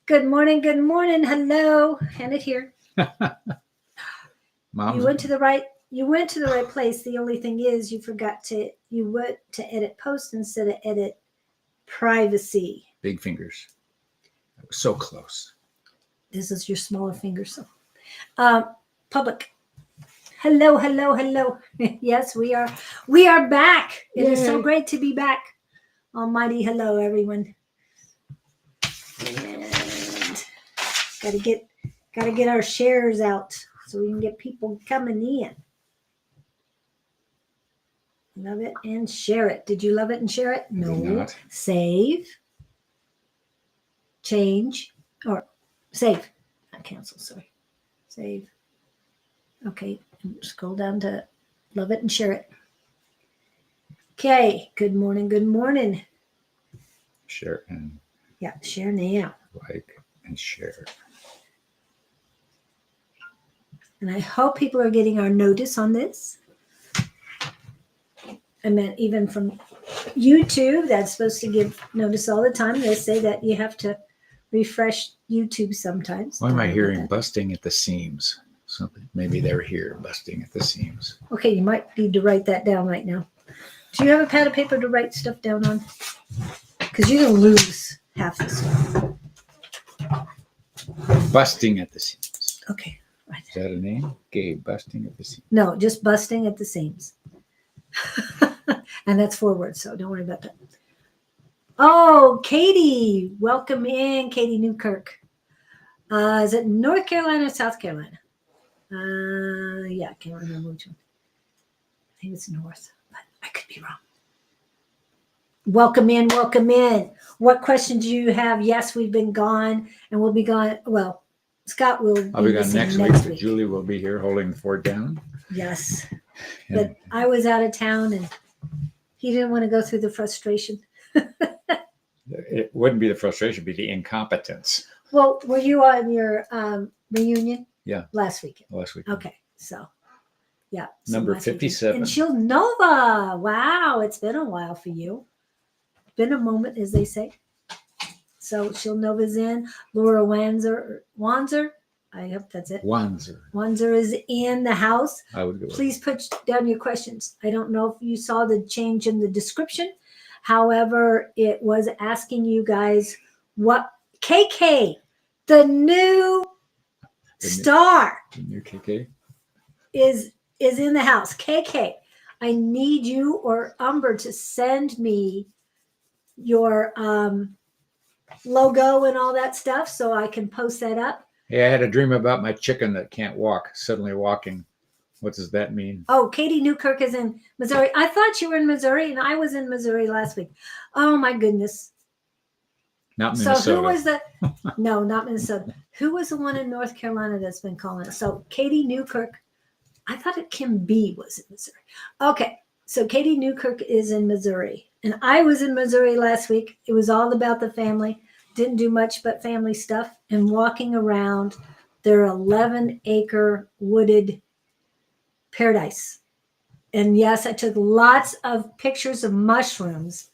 Good morning. Good morning. Hello. Hand it here. Mom's, You went to the right. You went to the right place. The only thing is, you went to edit post instead of edit privacy. big fingers. That was so close. This is your smaller finger. So, public. Hello. Hello. Hello. Yes, we are. We are back. It is so Yay. great to be back. Almighty hello, everyone. And gotta get our shares out so we can get people coming in. Love it and share it. Did you love it and share it? I did No. not. Save. Change. Or save. Not cancel, sorry. Save. Okay. And scroll down to love it and share it. Okay. Good morning. Good morning. Share and Yeah. Share now. like and share. And I hope people are getting our notice on this. I meant even from YouTube, that's supposed to give notice all the time. They say that you have to refresh YouTube sometimes. Why am I Don't know about hearing that. busting at the seams? Something. Maybe they're here busting at the seams. Okay, you might need to write that down right now. Do you have a pad of paper to write stuff down on? Because you're going to lose half the stuff. Busting at the seams. Okay. Right. Is that a name? Gabe, busting at the seams. No, just busting at the seams. And that's 4 words, so don't worry about that. Oh, Katie. Welcome in, Katie Newkirk. Is it North Carolina or South Carolina? Yeah, I can't remember which one. I think it's North, but I could be wrong. Welcome in, welcome in. What questions do you have? Yes, we've been gone, and we'll be gone. Well, Scott will I'll be gone listening next week, but Julie will be here holding the fort down. Yes, And but I was out of town, and he didn't want to go through the frustration. it wouldn't be the frustration, it'd be the incompetence Well, were you on your reunion? Yeah. Last weekend. last week. Okay, so yeah. so Number last weekend. 57. And she'll Nova. Wow, it's been a while for you. Been a moment, as they say. So she'll Nova's in. Laura Wanzer. I hope that's it. Wanzer. Wanzer is in the house. I would go with Please put down your questions. I don't know if you saw the change in the description. However, it was asking you guys what KK, the new The new- star, the new KK. is in the house. KK, I need you or Umber to send me your logo and all that stuff so I can post that up. Hey, I had a dream about my chicken that can't walk, suddenly walking. What does that mean? Oh, Katie Newkirk is in Missouri. I thought you were in Missouri, and I was in Missouri last week. Oh my goodness. Not So Minnesota. who was the? No, not Minnesota. Who was the one in North Carolina that's been calling us? So Katie Newkirk. I thought it Kim B was in Missouri. Okay, so Katie Newkirk is in Missouri, and I was in Missouri last week. It was all about the family. Didn't do much but family stuff and walking around their 11-acre wooded paradise. And yes, I took lots of pictures of mushrooms.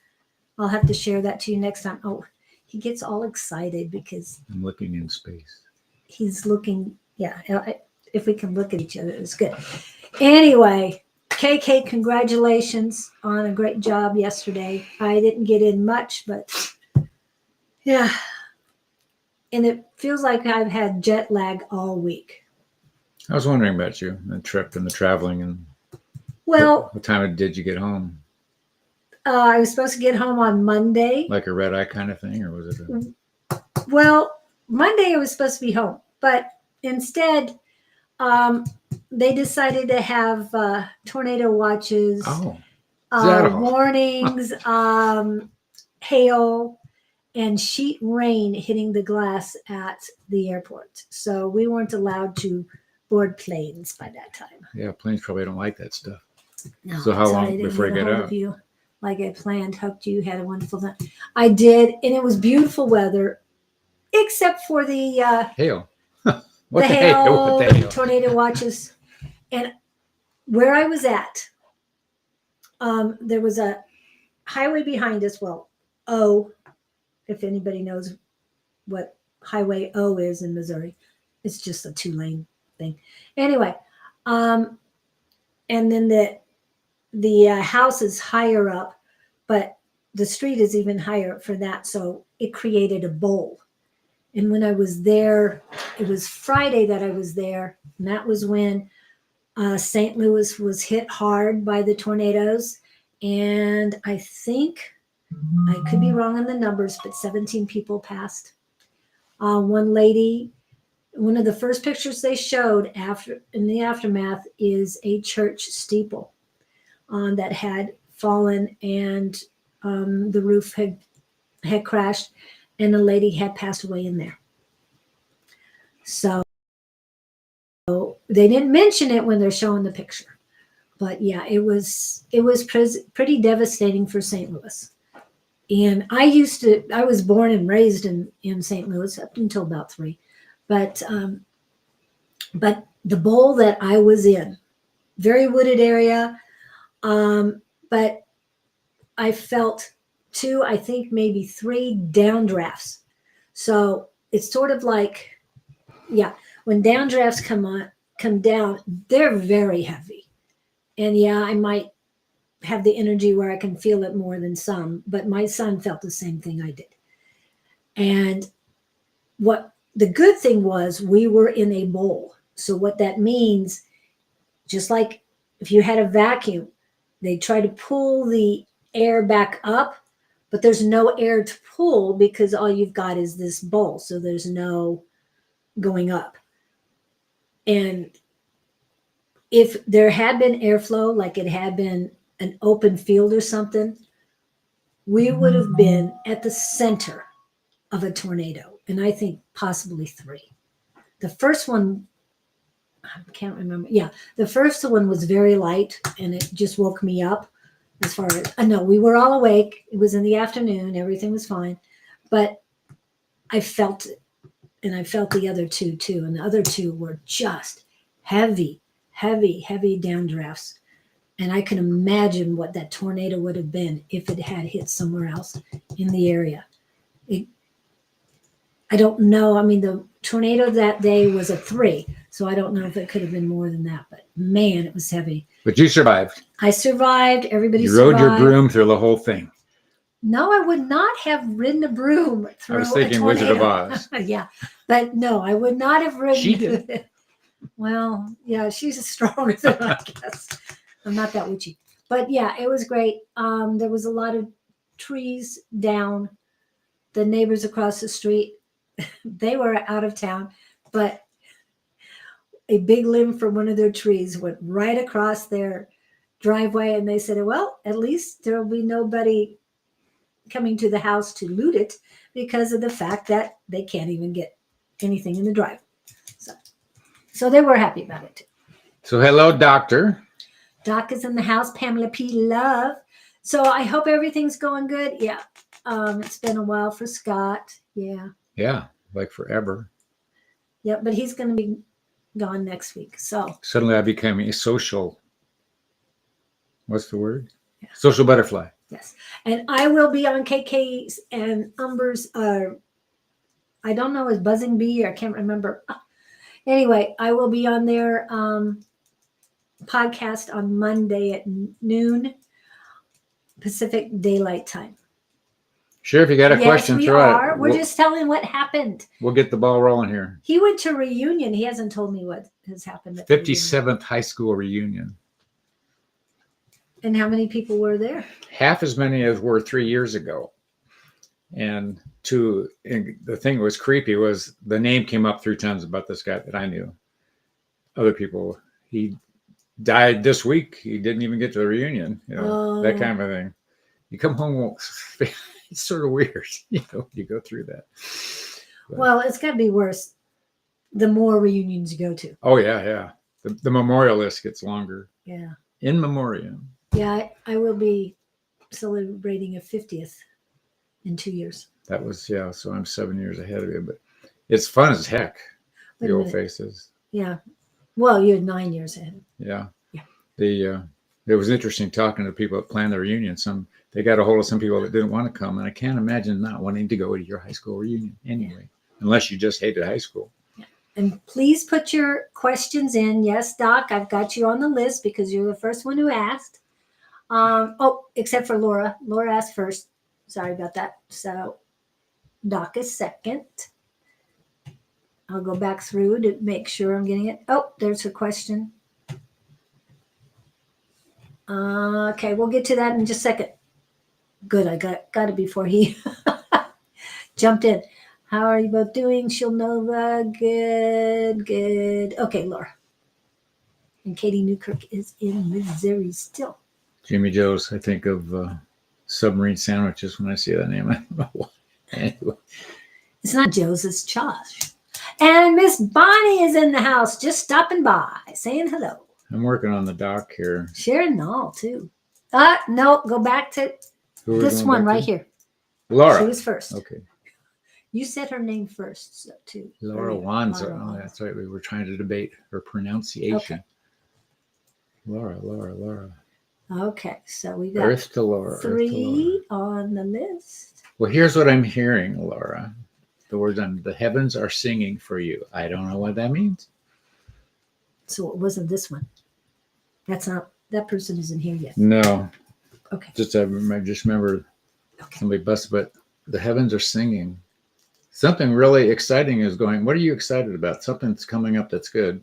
I'll have to share that to you next time. Oh, he gets all excited because I'm looking in space. he's looking. Yeah, if we can look at each other, it's good. Anyway, KK, congratulations on a great job yesterday. I didn't get in much, but yeah. And it feels like I've had jet lag all week. I was wondering about you, the trip and the traveling, and Well, what time did you get home? I was supposed to get home on Monday. Like a red eye kind of thing, or was it? Well, Monday I was supposed to be home, but instead, they decided to have tornado watches, Oh, is that all? warnings, hail, and sheet rain hitting the glass at the airport. So we weren't allowed to board planes by that time. Yeah, planes probably don't like that stuff. No, So how sorry, long I didn't before you get a get hold out? of you like I planned. Hoped you had a wonderful time. I did, and it was beautiful weather, except for the Hail. What the the hail, hell? What the hell? tornado watches, and where I was at, there was a highway behind us. Well, if anybody knows what Highway O is in Missouri. It's just a 2-lane thing. Anyway, and then the house is higher up, but the street is even higher up for that. So it created a bowl. And when I was there, it was Friday that I was there, and that was when St. Louis was hit hard by the tornadoes. And I think, I could be wrong on the numbers, but 17 people passed. One lady, one of the first pictures they showed after in the aftermath is a church steeple that had fallen, and the roof had crashed, and a lady had passed away in there. So they didn't mention it when they're showing the picture, but yeah, it was pretty devastating for St. Louis. And I was born and raised in St. Louis up until about 3, but the bowl that I was in, very wooded area, but I felt 2, I think maybe 3 downdrafts. So it's sort of like, yeah, when downdrafts come down, they're very heavy. And yeah, I might have the energy where I can feel it more than some, but my son felt the same thing I did. And what the good thing was, we were in a bowl. So what that means, just like if you had a vacuum, they try to pull the air back up, but there's no air to pull because all you've got is this bowl. So there's no going up. And if there had been airflow, like it had been an open field or something, we would have been at the center of a tornado. And I think possibly 3. The first one, I can't remember. Yeah, the first one was very light, and it just woke me up. As far as I know, we were all awake. It was in the afternoon. Everything was fine. But I felt it, and I felt the other 2 too. And the other 2 were just heavy downdrafts. And I can imagine what that tornado would have been if it had hit somewhere else in the area. I don't know. I mean, the tornado that day was a 3, so I don't know if it could have been more than that. But man, it was heavy. But you survived. I survived. Everybody You survived. rode your broom through the whole thing. No, I would not have ridden a broom through I was thinking a Wizard of tornado. Oz. Yeah, but no, I would not have ridden. She did. it. Well, yeah, she's stronger than I guess. I'm not that witchy. But yeah, it was great. There was a lot of trees down. The neighbors across the street, they were out of town, but a big limb from one of their trees went right across their driveway. And they said, well, at least there will be nobody coming to the house to loot it because of the fact that they can't even get anything in the driveway. So they were happy about it too. So hello, doctor. Doc is in the house. Pamela P. Love. So I hope everything's going good. Yeah. It's been a while for Scott. Yeah. Yeah, like forever. Yeah, but he's going to be gone next week. So Suddenly I became a social, what's the word? Yeah. Social butterfly. yes. And I will be on KK's and Umber's, I don't know, is Buzzing Bee, or I can't remember. Anyway, I will be on their podcast on Monday at noon Pacific Daylight Time. Sure, if you got a question, we throw are. it. We're just telling what happened. We'll get the ball rolling here. He went to a reunion. He hasn't told me what has happened. At the reunion. 57th high school reunion. And how many people were there? Half as many as were 3 years ago. And the thing that was creepy was the name came up 3 times about this guy that I knew. Other people, he died this week. He didn't even get to the reunion, that kind of a thing. You come home, it's sort of weird, you go through that. But, well, it's got to be worse the more reunions you go to. Oh, yeah. The memorial list gets longer. Yeah. In memoriam. Yeah, I will be celebrating a 50th in 2 years. That was, so I'm 7 years ahead of you, but it's fun as heck. Wait The a old minute. faces. Yeah. Well, you're 9 years ahead. Yeah. Yeah. It was interesting talking to people that planned the reunion. They got a hold of some people that didn't want to come, and I can't imagine not wanting to go to your high school reunion anyway. unless you just hated high school. And please put your questions in. Yes, Doc, I've got you on the list because you're the first one who asked. Oh, except for Laura. Laura asked first. Sorry about that. So Doc is second. I'll go back through to make sure I'm getting it. Oh, there's her question. Okay, we'll get to that in just a second. Good, I got it before he jumped in. How are you both doing? Nova, good. Okay, Laura. And Katie Newkirk is in Missouri still. Jimmy Joe's, I think of submarine sandwiches when I see that name. I don't know why. Anyway. It's not Joe's, it's Josh. And Miss Bonnie is in the house, just stopping by, saying hello. I'm working on the doc here. Sharon Nall, too. No, go back to this one right here. Laura. She was first. Okay. You said her name first, so, too. Laura Wanza. Laura Oh, Wanza. that's right. We were trying to debate her pronunciation. Okay. Laura. Okay, so we got Earth to Laura. 3 on the list. Well, here's what I'm hearing, Laura. The words on the heavens are singing for you. I don't know what that means. So it wasn't this one. That's not, that person isn't here yet. No. Okay. I just remember somebody busted, but the heavens are singing. Something really exciting is going. What are you excited about? Something's coming up that's good.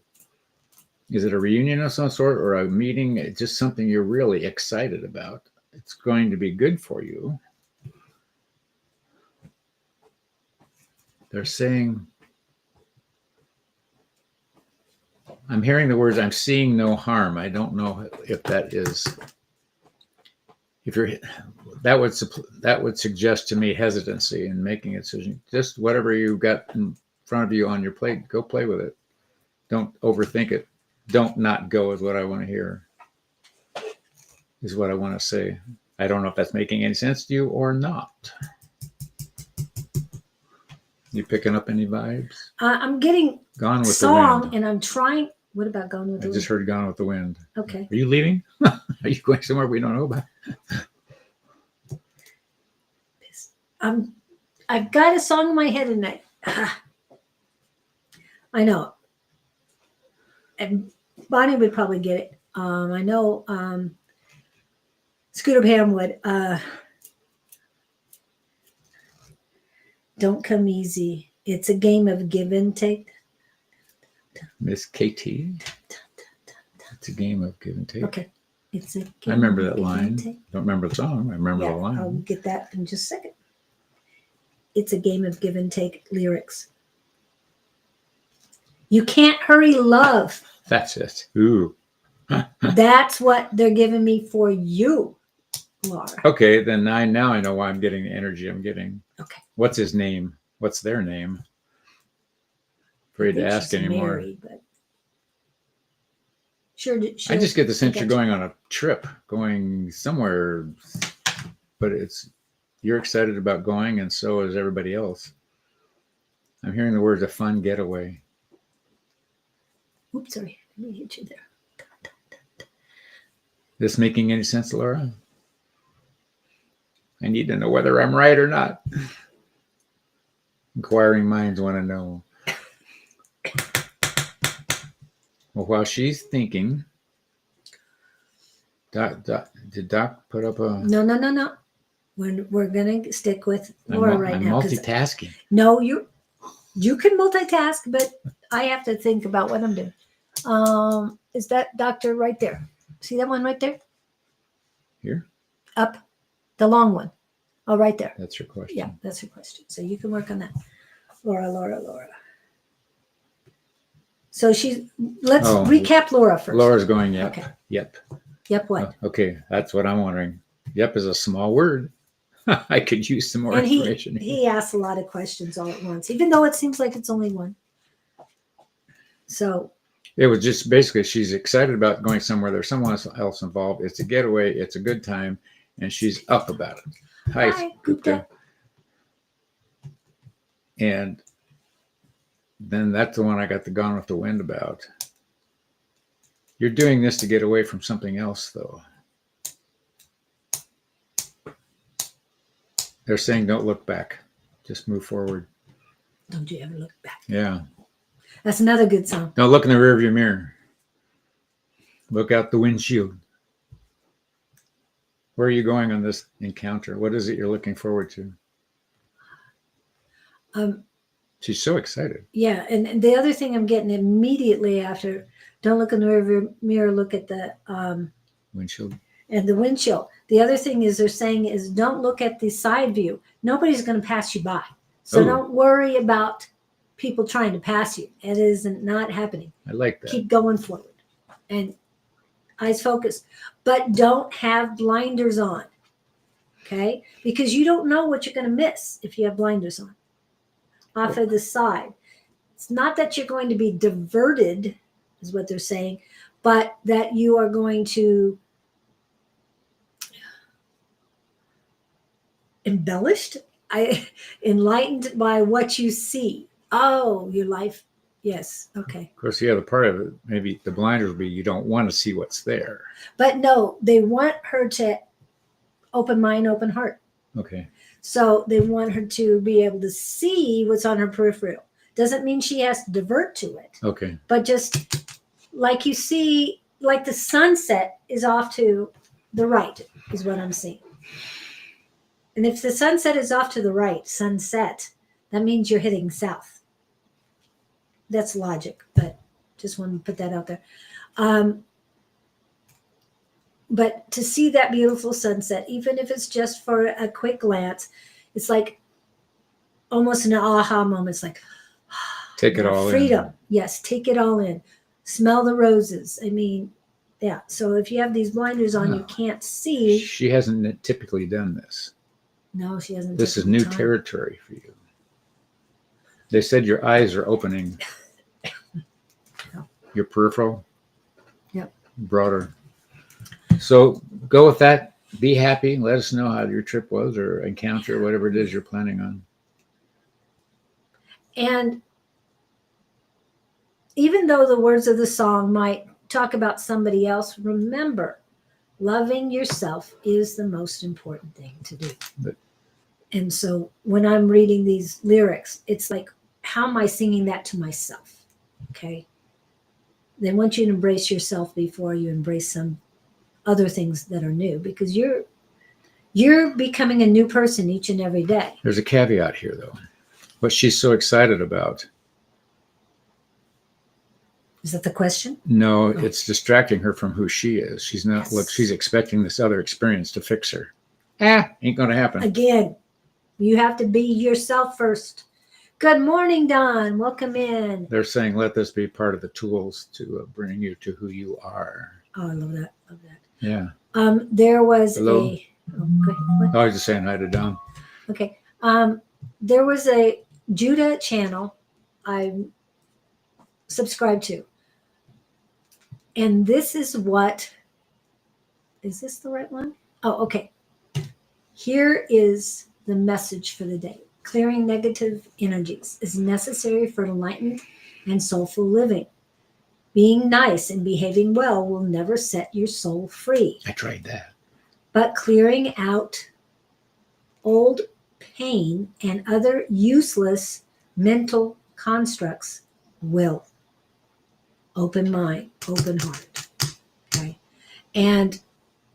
Is it a reunion of some sort or a meeting? It's just something you're really excited about. It's going to be good for you. They're saying, I'm hearing the words, I'm seeing no harm. I don't know if that is, that would suggest to me hesitancy in making a decision. Just whatever you got in front of you on your plate, go play with it. Don't overthink it. Don't not go is what I want to hear, is what I want to say. I don't know if that's making any sense to you or not. You picking up any vibes? I'm getting Gone with song, the Wind. and I'm trying. What about Gone with the I Wind? just heard Gone with the Wind. Okay. Are you leaving? Are you going somewhere we don't know about? I've got a song in my head and I know. And Bonnie would probably get it. I know Scooter Pam would. Don't come easy. It's a game of give and take. Miss KT. It's a game of give and take. Okay. It's a game I remember of that give line. and take. Don't remember the song. I remember the line. I'll get that in just a second. It's a game of give and take lyrics. You can't hurry love. That's it. Ooh. That's what they're giving me for you, Laura. Okay, then now I know why I'm getting the energy I'm getting. Okay. What's his name? What's their name? Afraid to ask she's anymore. Married, but sure. I just get the sense she'll you're get going on a trip, going somewhere, but you're excited about going, and so is everybody else. I'm hearing the words "a fun getaway." Oops, sorry. Let me hit you there. This making any sense, Laura? I need to know whether I'm right or not. Inquiring minds want to know. Well, while she's thinking, did Doc put up a... No. We're gonna stick with Laura right now. I'm multitasking. No, you can multitask, but I have to think about what I'm doing. Is that doctor right there? See that one right there? Here? Up, the long one. Oh, right there. That's your question. Yeah, that's your question. So you can work on that. Laura. So let's recap Laura first. Laura's going, yep. Okay. Yep. Yep, what? Okay, that's what I'm wondering. Yep is a small word. I could use some more And information. he asks a lot of questions all at once, even though it seems like it's only one. So it was just basically she's excited about going somewhere. There's someone else involved. It's a getaway. It's a good time. And she's up about it. Hi, Gupta. And then that's the one I got the Gone with the Wind about. You're doing this to get away from something else, though. They're saying don't look back. Just move forward. Don't you ever look back. Yeah. That's another good song. Don't look in the rearview mirror. Look out the windshield. Where are you going on this encounter? What is it you're looking forward to? She's so excited. Yeah, and the other thing I'm getting immediately after, don't look in the rearview mirror, look at the Windshield. and the windshield. The other thing is they're saying is don't look at the side view. Nobody's going to pass you by. So Oh. don't worry about people trying to pass you. It isn't not happening. I like that. Keep going forward and eyes focused. But don't have blinders on. Okay? Because you don't know what you're going to miss if you have blinders on. Off of the side. It's not that you're going to be diverted, is what they're saying, but that you are going to embellished, enlightened by what you see. Oh, your life. Yes. Okay. Of course, the other part of it, maybe the blinders will be you don't want to see what's there. But no, they want her to open mind, open heart. Okay. So they want her to be able to see what's on her peripheral. Doesn't mean she has to divert to it, Okay. but just like you see, like the sunset is off to the right, is what I'm seeing. And if the sunset is off to the right, sunset, that means you're heading south. That's logic, but just want to put that out there. But to see that beautiful sunset, even if it's just for a quick glance, it's like almost an aha moment. It's like, Take it all freedom. in. Yes, take it all in. Smell the roses. I mean, yeah. So if you have these blinders on, you can't see. She hasn't typically done this. No, she hasn't. This is taken the new time. territory for you. They said your eyes are opening. Your peripheral. Yep. Broader. So go with that. Be happy. Let us know how your trip was or encounter, whatever it is you're planning on. And even though the words of the song might talk about somebody else, remember, loving yourself is the most important thing to do. And so when I'm reading these lyrics, it's like, how am I singing that to myself? Okay. They want you to embrace yourself before you embrace some other things that are new, because you're becoming a new person each and every day. There's a caveat here, though. What she's so excited about. Is that the question? No, it's distracting her from who she is. She's not. Yes. Look, she's expecting this other experience to fix her. Ain't gonna happen. Again, you have to be yourself first. Good morning, Don. Welcome in. They're saying let this be part of the tools to bring you to who you are. Oh, I love that. Love that. Yeah. There was Hello? a. Oh, go ahead. I was just saying hi to Don. Okay. There was a Judah channel I subscribed to. And this is this the right one? Oh, okay. Here is the message for the day. Clearing negative energies is necessary for enlightened and soulful living. Being nice and behaving well will never set your soul free. I tried that. But clearing out old pain and other useless mental constructs will. Open mind, open heart. Okay. And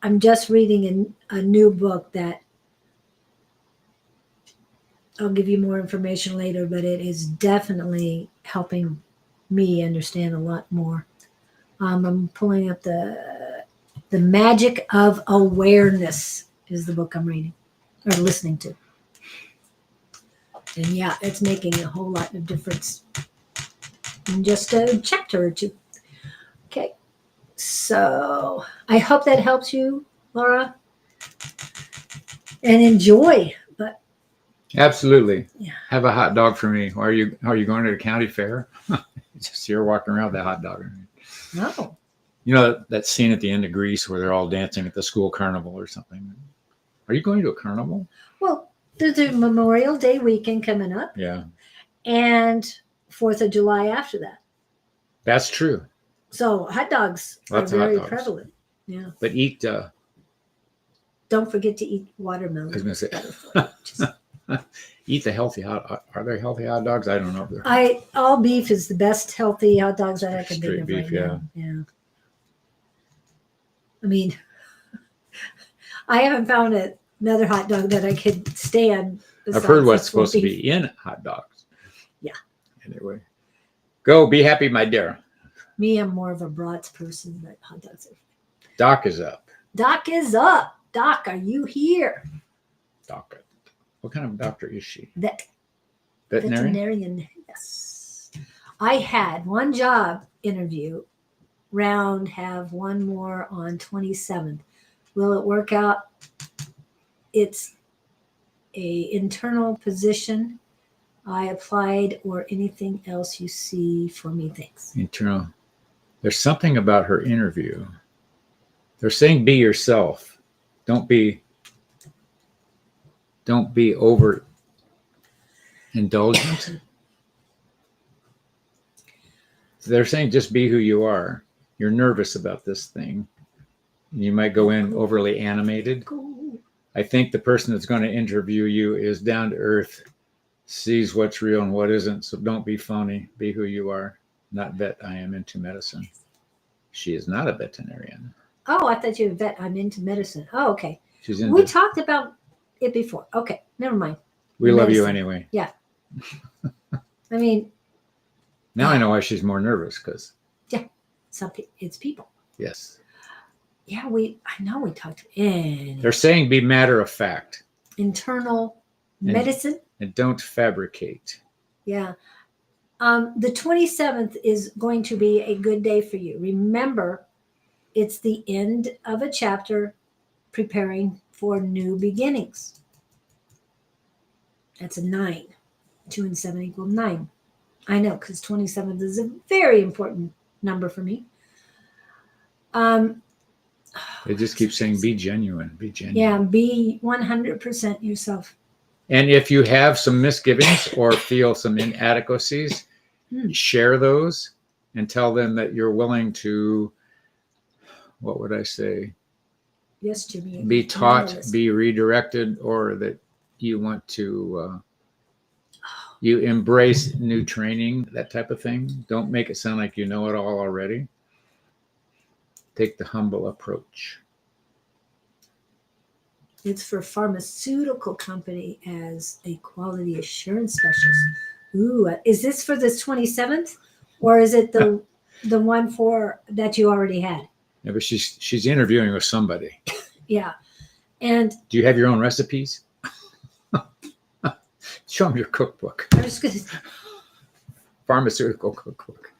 I'm just reading a new book that I'll give you more information later, but it is definitely helping me understand a lot more. I'm pulling up the Magic of Awareness is the book I'm reading or listening to. And yeah, it's making a whole lot of difference in just a chapter or two. Okay. So I hope that helps you, Laura. And enjoy. But Absolutely. yeah. Have a hot dog for me. Are you going to the county fair? Just you're walking around with that hot dog. No. You know that scene at the end of Grease where they're all dancing at the school carnival or something. Are you going to a carnival? Well, there's a Memorial Day weekend coming up. Yeah. And 4th of July after that. That's true. So hot dogs Lots are of hot very dogs. prevalent. Yeah. But eat. Don't forget to eat I watermelon. was going to say. Just Eat the healthy hot. Are there healthy hot dogs? I don't know. If they're All beef is the best healthy hot dogs that I can think Straight of beef, right now. Yeah. I mean, I haven't found another hot dog that I could stand. I've heard besides what's the full supposed to beef. be in hot dogs. Yeah. Anyway, go be happy, my dear. Me, I'm more of a brats person, but hot dogs are. Doc is up. Doc is up. Doc, are you here? Doc. What kind of doctor is she? Veterinarian. Veterinarian? Yes. I had one job interview round, have one more on 27th. Will it work out? It's a internal position. I applied, or anything else you see for me, thanks. Internal. There's something about her interview. They're saying be yourself. Don't be over indulgent. They're saying just be who you are. You're nervous about this thing. You might go in overly animated. Cool. I think the person that's going to interview you is down to earth, sees what's real and what isn't. So don't be phony. Be who you are. Not vet. I am into medicine. She is not a veterinarian. Oh, I thought you were a vet. I'm into medicine. Oh, okay. She's into. We talked about it before. Okay, never mind. We love you medicine. anyway. Yeah. I mean, Now I know why she's more nervous because. it's people. Yes. Yeah, I know we talked. And They're saying be matter of fact. internal medicine. And don't fabricate. Yeah. The 27th is going to be a good day for you. Remember, it's the end of a chapter preparing for new beginnings. That's a 9. 2 and 7 equal 9. I know, because 27th is a very important number for me. They just keep saying be genuine. Be genuine. Yeah, be 100% yourself. And if you have some misgivings or feel some inadequacies, share those and tell them that you're willing to, what would I say? Yes, Jimmy. Be taught, be redirected, or that you want to, you embrace new training, that type of thing. Don't make it sound like you know it all already. Take the humble approach. It's for pharmaceutical company as a quality assurance specialist. Ooh, is this for this 27th, or is it the one for that you already had? Yeah, but she's interviewing with somebody. Yeah, and do you have your own recipes? Show them your cookbook. I was going to pharmaceutical cookbook.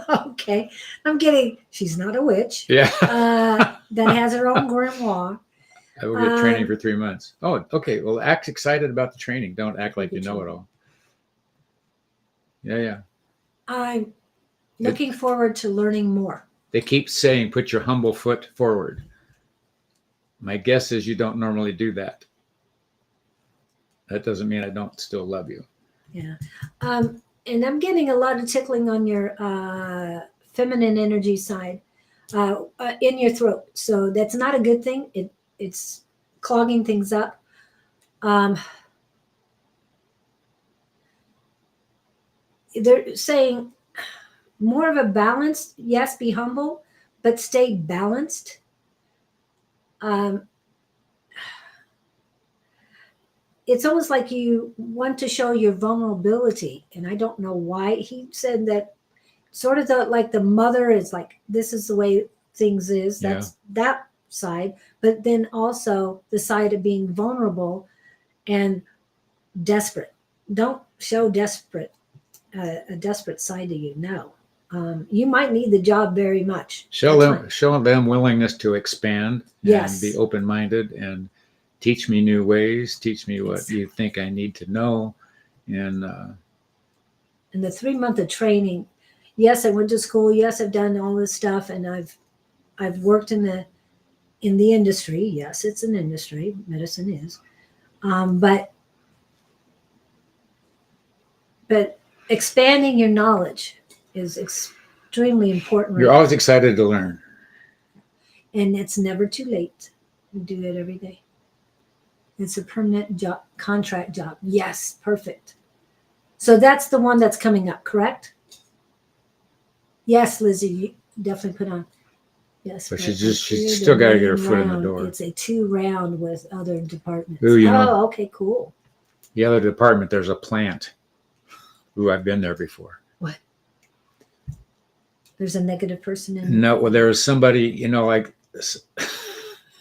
Okay, I'm getting. She's not a witch. Yeah. That has her own grimoire. I will get training for 3 months. Oh, okay. Well, act excited about the training. Don't act like you know it all. Yeah. I'm looking forward to learning more. They keep saying, put your humble foot forward. My guess is you don't normally do that. That doesn't mean I don't still love you. Yeah. And I'm getting a lot of tickling on your feminine energy side in your throat. So that's not a good thing. It's clogging things up. They're saying more of a balanced, yes, be humble, but stay balanced. It's almost like you want to show your vulnerability. And I don't know why he said that. Sort of like the mother is like, this is the way things is. That's that side. But then also the side of being vulnerable and desperate. Don't show a desperate side to you. No. You might need the job very much. Show them willingness to expand and be open-minded and teach me new ways. Teach me what you think I need to know. And the 3 month of training. Yes, I went to school. Yes, I've done all this stuff, and I've worked in the industry. Yes, it's an industry. Medicine is, but expanding your knowledge is extremely important. You're always excited to learn, and it's never too late. We do it every day. It's a permanent job, contract job. Yes, perfect. So that's the one that's coming up, correct? Yes, Lizzie, you definitely put on. Yes, But but she's still got to get her foot in the round, door. It's a 2-round with other departments. Ooh, you know. Okay, cool. The other department, there's a plant. Ooh, I've been there before. What? There's a negative person in. No, well, there was somebody, you know, like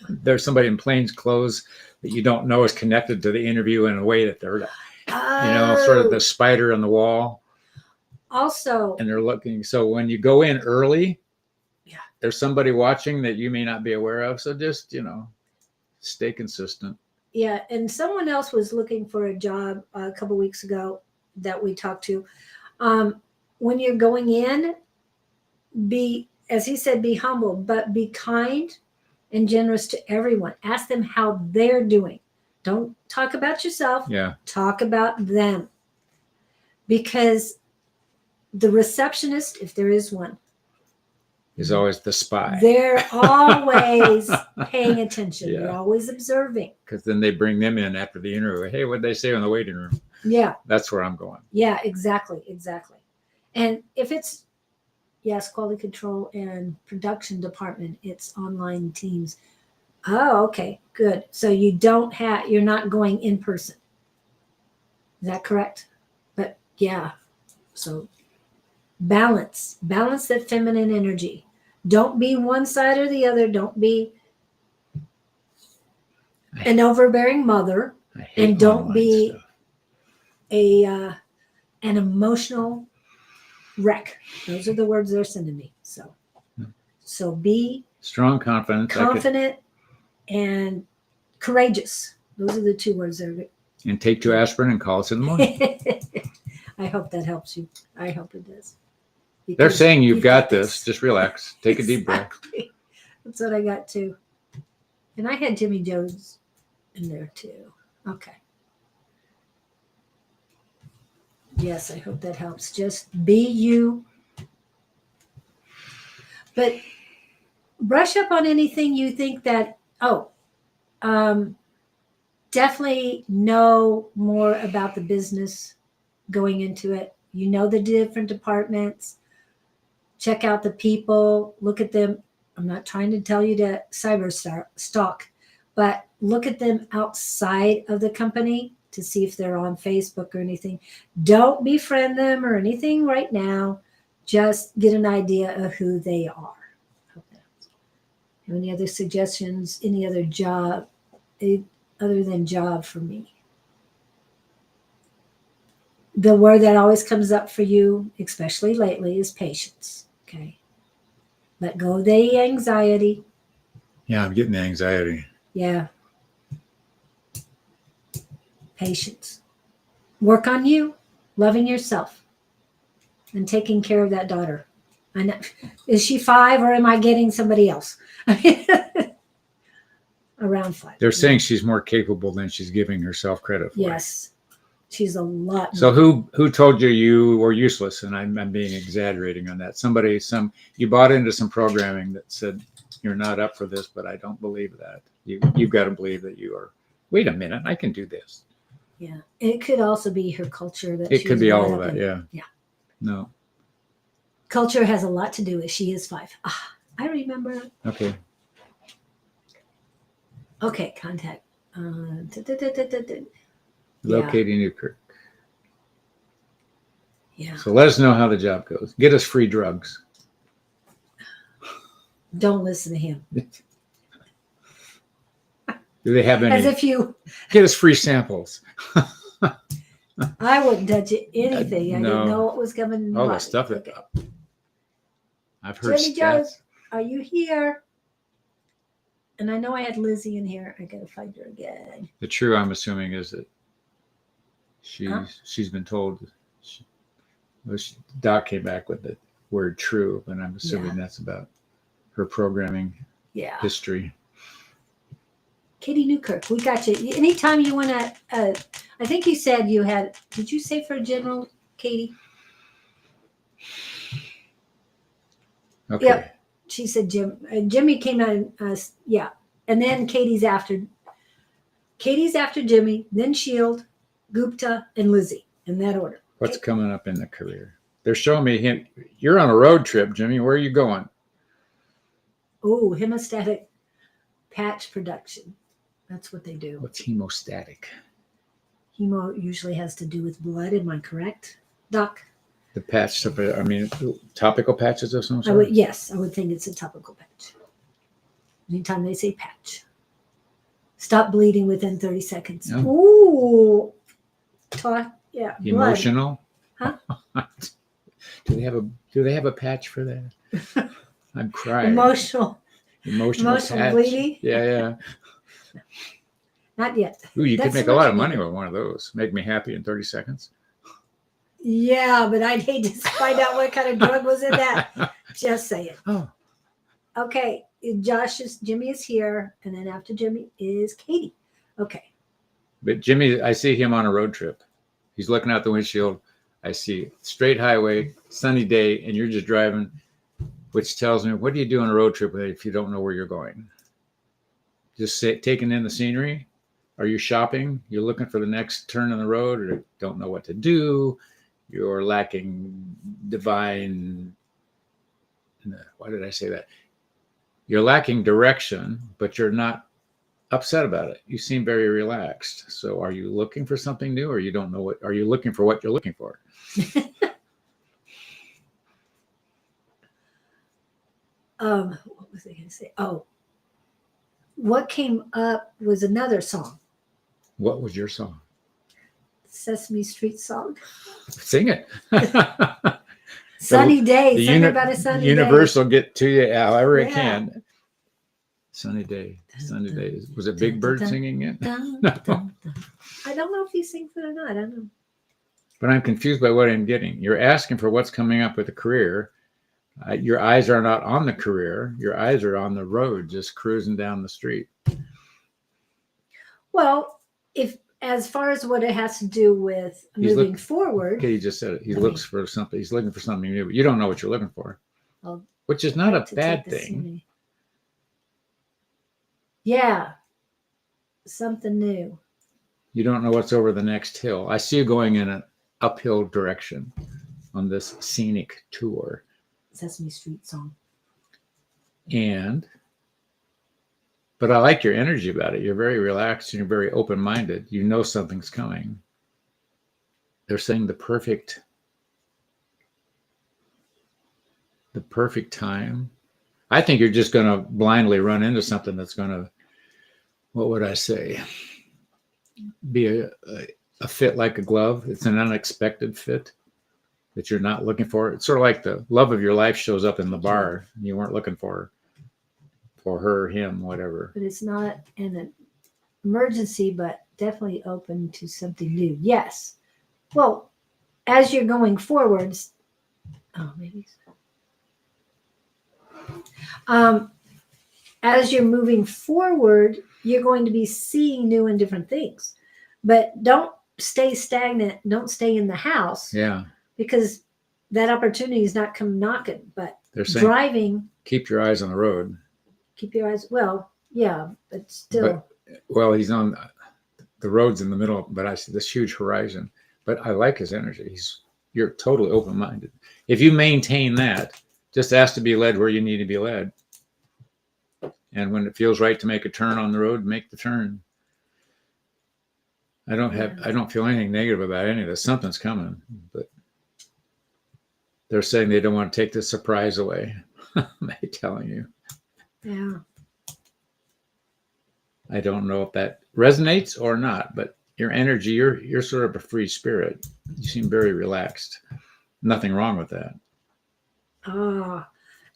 there's somebody in plain clothes that you don't know is connected to the interview in a way that they're, you know, sort of the spider on the wall. Also, And they're looking. So when you go in early, yeah, there's somebody watching that you may not be aware of. So just, you know, stay consistent. yeah. And someone else was looking for a job a couple weeks ago that we talked to. When you're going in, be, as he said, be humble, but be kind and generous to everyone. Ask them how they're doing. Don't talk about yourself. Yeah. Talk about them. Because the receptionist, if there is one, Is always the spy. they're always paying attention. Yeah. They're always observing. Because then they bring them in after the interview. Hey, what did they say in the waiting room? Yeah. That's where I'm going. Yeah, exactly. Exactly. And if it's, yes, quality control and production department, it's online teams. Oh, okay, good. So you're not going in person. Is that correct? But yeah, so balance that feminine energy. Don't be one side or the other. Don't be an overbearing mother, and don't be stuff. An emotional wreck. Those are the words they're sending me. So be Strong confidence. confident and courageous. Those are the 2 words there. And take 2 aspirin and call us in the morning. I hope that helps you. I hope it does. They're Because saying you've got this. Just relax. Take a deep breath. Exactly. That's what I got too. And I had Jimmy Jones in there too. Okay. Yes, I hope that helps. Just be you. But brush up on anything you think that, definitely know more about the business going into it. You know the different departments. Check out the people. Look at them. I'm not trying to tell you to stalk, but look at them outside of the company to see if they're on Facebook or anything. Don't befriend them or anything right now. Just get an idea of who they are. Any other suggestions? Any other job other than job for me? The word that always comes up for you, especially lately, is patience. Okay. Let go of the anxiety. Yeah, I'm getting the anxiety. Yeah. Patience. Work on you, loving yourself, and taking care of that daughter. I know. Is she 5 or am I getting somebody else? Around 5. They're saying she's more capable than she's giving herself credit for. Yes. She's a lot. So who told you were useless? And I'm being exaggerating on that. You bought into some programming that said you're not up for this, but I don't believe that. You've got to believe that you are. Wait a minute, I can do this. Yeah. It could also be her culture that It could be all of brought up that. in. Yeah. Yeah. No. Culture has a lot to do with she is 5. I remember. Okay. Okay, contact. Locating Newkirk. Yeah. So let us know how the job goes. Get us free drugs. Don't listen to him. Do they have any? As if you. Get us free samples. I wouldn't touch it, anything. I No. didn't know what was coming. All right. the stuff that Okay. I've heard. Jimmy Jones, are you here? And I know I had Lizzie in here. I gotta find her again. The true, I'm assuming, is that she's been told. Doc came back with the word "true," and I'm assuming that's about her programming history. Katie Newkirk, we got you. Anytime you want to, I think you said you had. Did you say for general, Katie? Okay. Yep. She said Jimmy came out. And then Katie's after. Katie's after Jimmy, then Shield, Gupta, and Lizzie in that order. What's coming up in the career? They're showing me him. You're on a road trip, Jimmy. Where are you going? Oh, hemostatic patch production. That's what they do. What's hemostatic? Hemo usually has to do with blood. Am I correct, Doc? The patch stuff. I mean, topical patches of some I sort. would, yes, I would think it's a topical patch. Anytime they say patch. Stop bleeding within 30 seconds. Yeah. Ooh. Yeah. Blood. Emotional. Huh? Do they have a patch for that? I'm crying. Emotional patch. bleeding? Yeah. Not yet. Ooh, you could That's make a what lot you of money need. with one of those. Make me happy in 30 seconds. Yeah, but I'd hate to find out what kind of drug was in that. Just saying. Oh, Okay. Jimmy is here, and then after Jimmy is Katie. Okay. but Jimmy, I see him on a road trip. He's looking out the windshield. I see straight highway, sunny day, and you're just driving, which tells me, what do you do on a road trip if you don't know where you're going? Just taking in the scenery? Are you shopping? You're looking for the next turn on the road, or don't know what to do? You're lacking divine. Why did I say that? You're lacking direction, but you're not upset about it. You seem very relaxed. So are you looking for something new, or you don't know what? Are you looking for what you're looking for? What was I going to say? Oh, what came up was another song, What was your song? Sesame Street song. Sing it. Sunny day. The Something about a sunny universe will get to you however it Yeah. can. Sunny day. Sunny day. Was it Big Bird singing it? Dun, No. dun, dun. I don't know if he sings it or not. I don't know. But I'm confused by what I'm getting. You're asking for what's coming up with a career. Your eyes are not on the career. Your eyes are on the road, just cruising down the street. Well, if as far as what it has to do with He's moving forward, Okay, you just said it. He I looks for something. He's looking for something new, but you don't know what you're looking for, I'll which is not like a to bad take the thing. scenery. Yeah, something new. You don't know what's over the next hill. I see you going in an uphill direction on this scenic tour. Sesame Street song. But I like your energy about it. You're very relaxed and you're very open-minded. You know something's coming. They're saying the perfect time. I think you're just going to blindly run into something that's going to, what would I say, be a fit like a glove. It's an unexpected fit that you're not looking for. It's sort of like the love of your life shows up in the bar and you weren't looking for her, him, whatever. But it's not an emergency, but definitely open to something new. Yes. Well, as you're going forwards, maybe. As you're moving forward, you're going to be seeing new and different things. But don't stay stagnant. Don't stay in the house. Yeah. Because that opportunity is not come knocking. But They're saying driving, keep your eyes on the road. keep your eyes. Well, yeah, but still. Well, he's on the road's in the middle, but I see this huge horizon. But I like his energy. You're totally open-minded. If you maintain that, just ask to be led where you need to be led. And when it feels right to make a turn on the road, make the turn. I don't feel anything negative about any of this. Something's coming, but they're saying they don't want to take the surprise away. I'm telling you. Yeah. I don't know if that resonates or not, but your energy, you're sort of a free spirit. You seem very relaxed. Nothing wrong with that.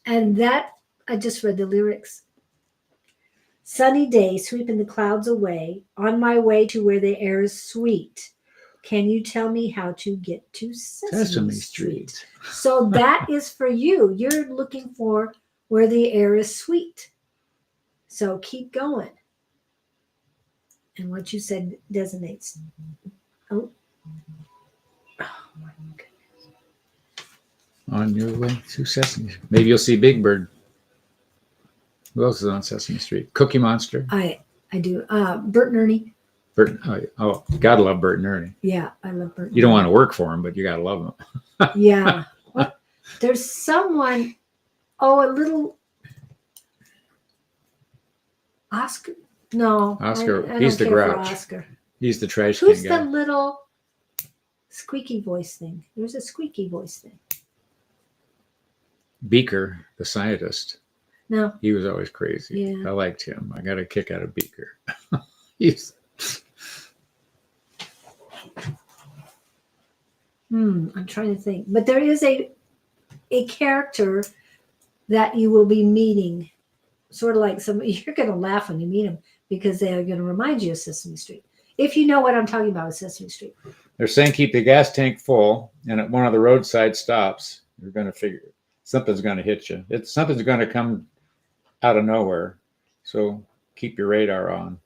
And that, I just read the lyrics. Sunny day, sweeping the clouds away, on my way to where the air is sweet. Can you tell me how to get to Sesame Street? So that is for you. You're looking for where the air is sweet. So keep going. And what you said resonates. Oh my goodness. On your way to Sesame. Maybe you'll see Big Bird. Who else is on Sesame Street? Cookie Monster. I do. Bert and Ernie. Bert, oh, gotta love Bert and Ernie. Yeah, I love Bert. You don't want to work for them, but you gotta love them. Yeah. What? There's someone. Oh, a little Oscar. No, Oscar, I he's don't the care for grouch. Oscar. He's the trash Who's can guy. the little squeaky voice thing? There's a squeaky voice thing. Beaker, the scientist. No. He was always crazy. Yeah. I liked him. I got a kick out of Beaker. He's I'm trying to think. But there is a character that you will be meeting, sort of like you're going to laugh when you meet them because they are going to remind you of Sesame Street. If you know what I'm talking about with Sesame Street. they're saying keep the gas tank full, and at one of the roadside stops, you're going to figure something's going to hit you. Something's going to come out of nowhere. So keep your radar on.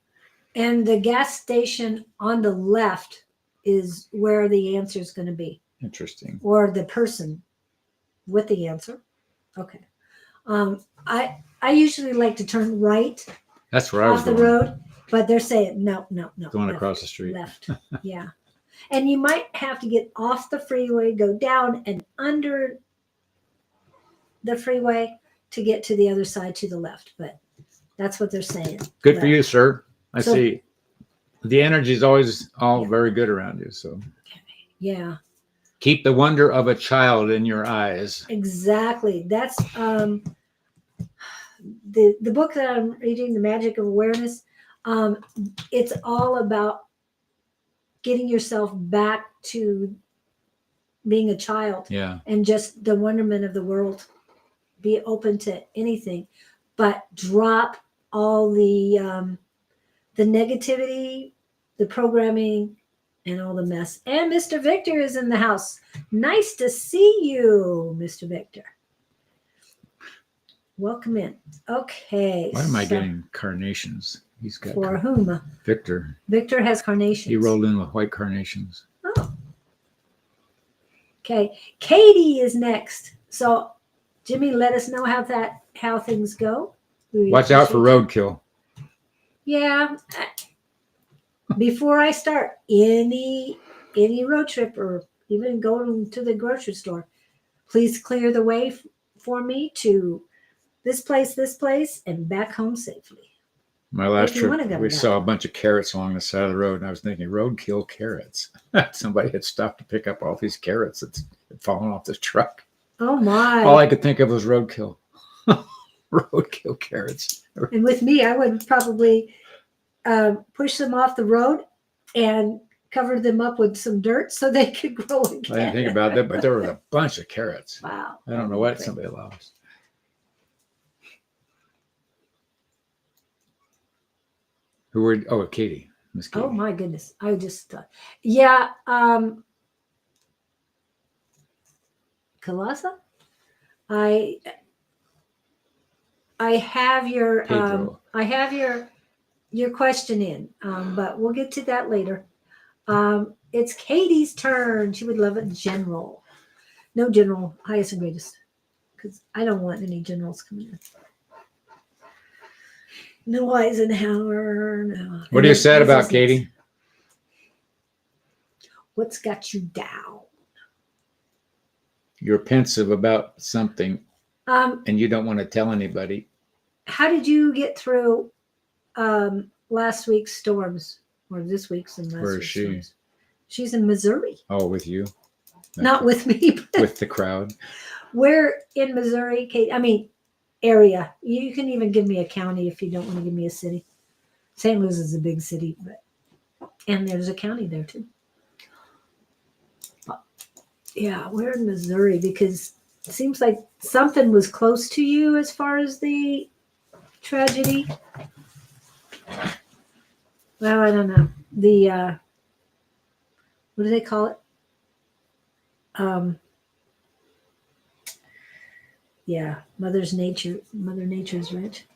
And the gas station on the left is where the answer is going to be. Interesting. Or the person with the answer. Okay. I usually like to turn right That's where I was off the going. road, but they're saying no. Going left, across the street. Left. Yeah. And you might have to get off the freeway, go down and under the freeway to get to the other side to the left. But that's what they're saying. Good for you, sir. I So- see. The energy is always all Yeah. very good around you. So Yeah. keep the wonder of a child in your eyes. Exactly. That's the book that I'm reading, The Magic of Awareness. It's all about getting yourself back to being a child Yeah. and just the wonderment of the world. Be open to anything, but drop all the negativity, the programming, and all the mess. And Mr. Victor is in the house. Nice to see you, Mr. Victor. Welcome in. Okay. Why am I so getting carnations? He's got for whom? Victor. Victor has carnations. He rolled in with white carnations. Oh. Okay. Katie is next. So Jimmy, let us know how things go. We Watch out for appreciate roadkill. Yeah. Before I start any road trip or even going to the grocery store, please clear the way for me to this place, and back home safely. My last If you wanna trip, go we to saw a bunch of carrots along the side of the road, and I was thinking, roadkill carrots. Somebody had stopped to pick up all these carrots that had fallen off this truck. Oh my. All I could think of was roadkill. Roadkill carrots. And with me, I would probably push them off the road and cover them up with some dirt so they could grow again. I didn't think about that, but there was a bunch of carrots. Wow. I don't know what somebody lost. Who were? Oh, Katie. Miss Katie. Oh my goodness. I just yeah. Kalasa? I have your Pedro. your question in, but we'll get to that later. It's Katie's turn. She would love a general. No general, highest and greatest, because I don't want any generals coming in. No Eisenhower. No. What are you sad about, This is- Katie? What's got you down? You're pensive about something, and you don't want to tell anybody. How did you get through last week's storms, or this week's and last Where is week's she? storms? She's in Missouri. Oh, with you, Not with me, but with the crowd. we're in Missouri, Kate. I mean, area. You can even give me a county if you don't want to give me a city. St. Louis is a big city, and there's a county there too. But, yeah, we're in Missouri because it seems like something was close to you as far as the tragedy. Well, I don't know. The what do they call it? Yeah, Mother Nature's rich.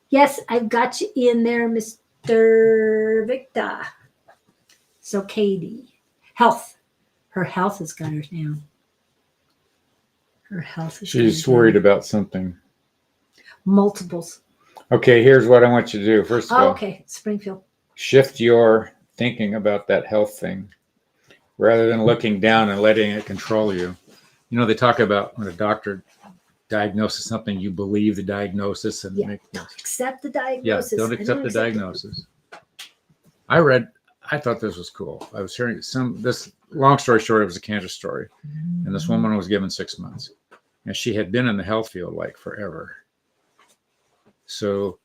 Yes, I've got you in there, Mr. Victor. So Katie, health. Her health has got her down. Her health has got She's her worried down. about something. Multiples. Okay, here's what I want you to do. First of Oh, all, okay, Springfield. shift your thinking about that health thing rather than looking down and letting it control you. You know, they talk about when a doctor diagnoses something, you believe the diagnosis and Don't accept the yeah, diagnosis. don't accept the diagnosis. I thought this was cool. I was hearing this long story short, it was a cancer story. And this woman was given 6 months. And she had been in the health field like forever. So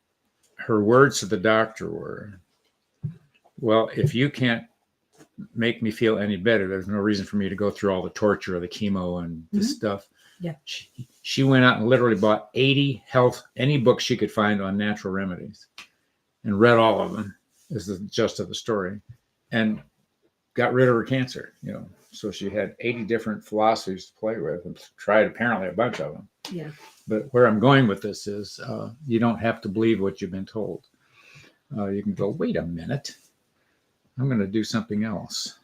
her words to the doctor were, well, if you can't make me feel any better, there's no reason for me to go through all the torture of the chemo and this stuff. Yeah. She went out and literally bought any book she could find on natural remedies and read all of them is the gist of the story and got rid of her cancer, you know. So she had 80 different philosophies to play with and tried apparently a bunch of them. Yeah. But where I'm going with this is you don't have to believe what you've been told. You can go, wait a minute, I'm going to do something else.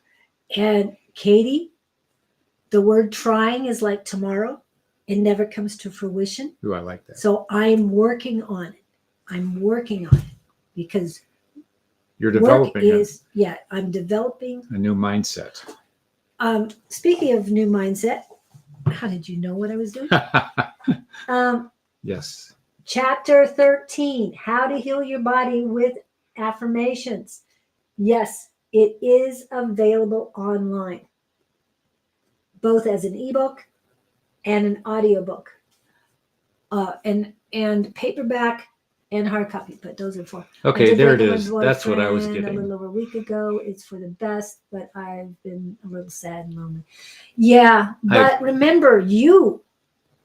And Katie, the word trying is like tomorrow. It never comes to fruition. Ooh, I like that. So I'm working on it. I'm working on it because You're developing I'm developing a new mindset. Speaking of new mindset, how did you know what I was doing? Yes. Chapter 13, how to heal your body with affirmations. Yes, it is available online, both as an ebook and an audiobook, and paperback and hard copy, but those are for. Okay, there it is. That's what I was A getting. little over a week ago. It's for the best, but I've been a little sad and lonely. Yeah, but remember, you